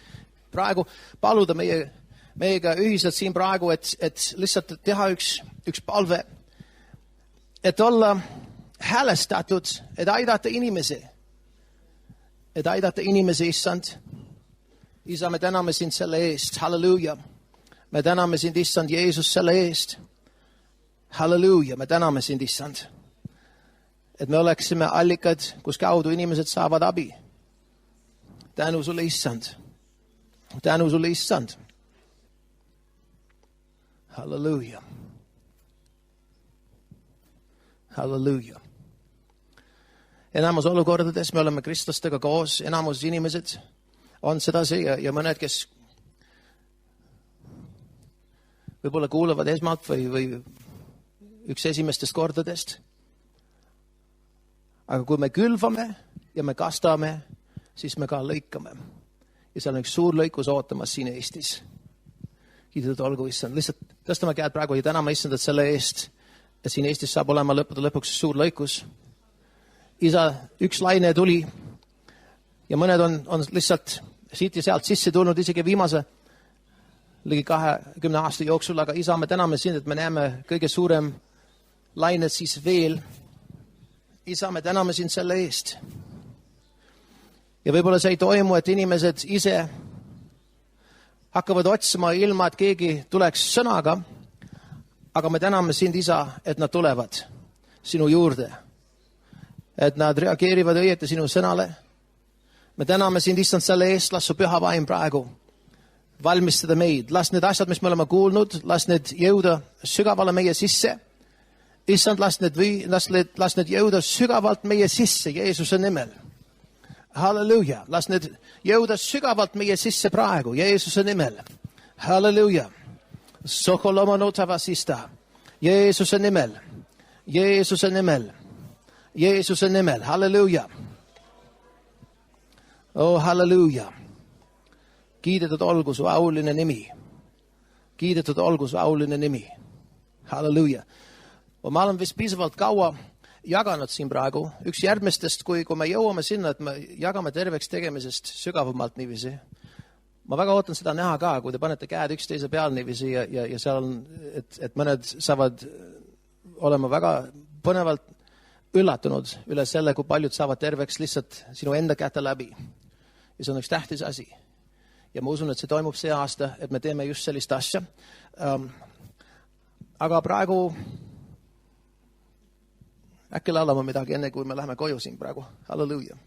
praegu paluda meie meiega ühiselt siin praegu, et lihtsalt teha üks palve, et olla häälestatud, et aidata inimesi, issand. Isa, me täname sind selle eest, halleluuja. Me täname sind, issand, Jeesus, selle eest. Halleluuja, me täname sind, issand. Et me oleksime allikad, kus kaudu inimesed saavad abi. Tänu sulle, issand. Tänu sulle, issand. Halleluuja. Halleluuja. Enamus olukordades me oleme kristlastega koos, enamus inimesed on sedasi ja mõned, kes võib-olla kuulavad esmalt või üks esimestest kordadest. Aga kui me külvame ja me kastame, siis me ka lõikame. Ja seal on üks suur lõikus ootamas siin Eestis. Kiidetud olgu, issand. Lihtsalt tõstame käed praegu ja täname issandat selle eest, et siin Eestis saab olema lõppude lõpuks suur lõikus. Isa, üks laine tuli ja mõned on lihtsalt siit ja sealt sisse tulnud isegi viimase ligi 20 aasta jooksul, aga isa, me täname sind, et me näeme kõige suurem laine siis veel. Isa, me täname sind selle eest. Ja võib-olla see ei toimu, et inimesed ise hakkavad otsima ilma, et keegi tuleks sõnaga, aga me täname sind, isa, et nad tulevad sinu juurde. Et nad reageerivad õieti sinu sõnale. Me täname sind, issand, selle eest, las su püha vaim praegu valmistada meid. Las need asjad, mis me oleme kuulnud, las need jõuda sügavale meie sisse. Issand, las need jõuda sügavalt meie sisse Jeesuse nimel. Halleluuja. Las need jõuda sügavalt meie sisse praegu Jeesuse nimel. Halleluuja. Soholomonotavasista. Jeesuse nimel. Jeesuse nimel. Jeesuse nimel. Halleluuja. Oh, halleluuja. Kiidetud olgu su auline nimi. Kiidetud olgu su auline nimi. Halleluuja. Ma olen vist piisavalt kaua jaganud siin praegu. Üks järgmistest, kui me jõuame sinna, et me jagame terveks tegemisest sügavamalt niiviisi. Ma väga ootan seda näha ka, kui te panete käed üksteise peal niiviisi ja seal on, et mõned saavad olema väga põnevalt üllatunud üle selle, kui paljud saavad terveks lihtsalt sinu enda käte läbi. Ja see on üks tähtis asi. Ja ma usun, et see toimub see aasta, et me teeme just sellist asja. Aga praegu äkki laulame midagi enne, kui me läheme koju siin praegu. Halleluuja.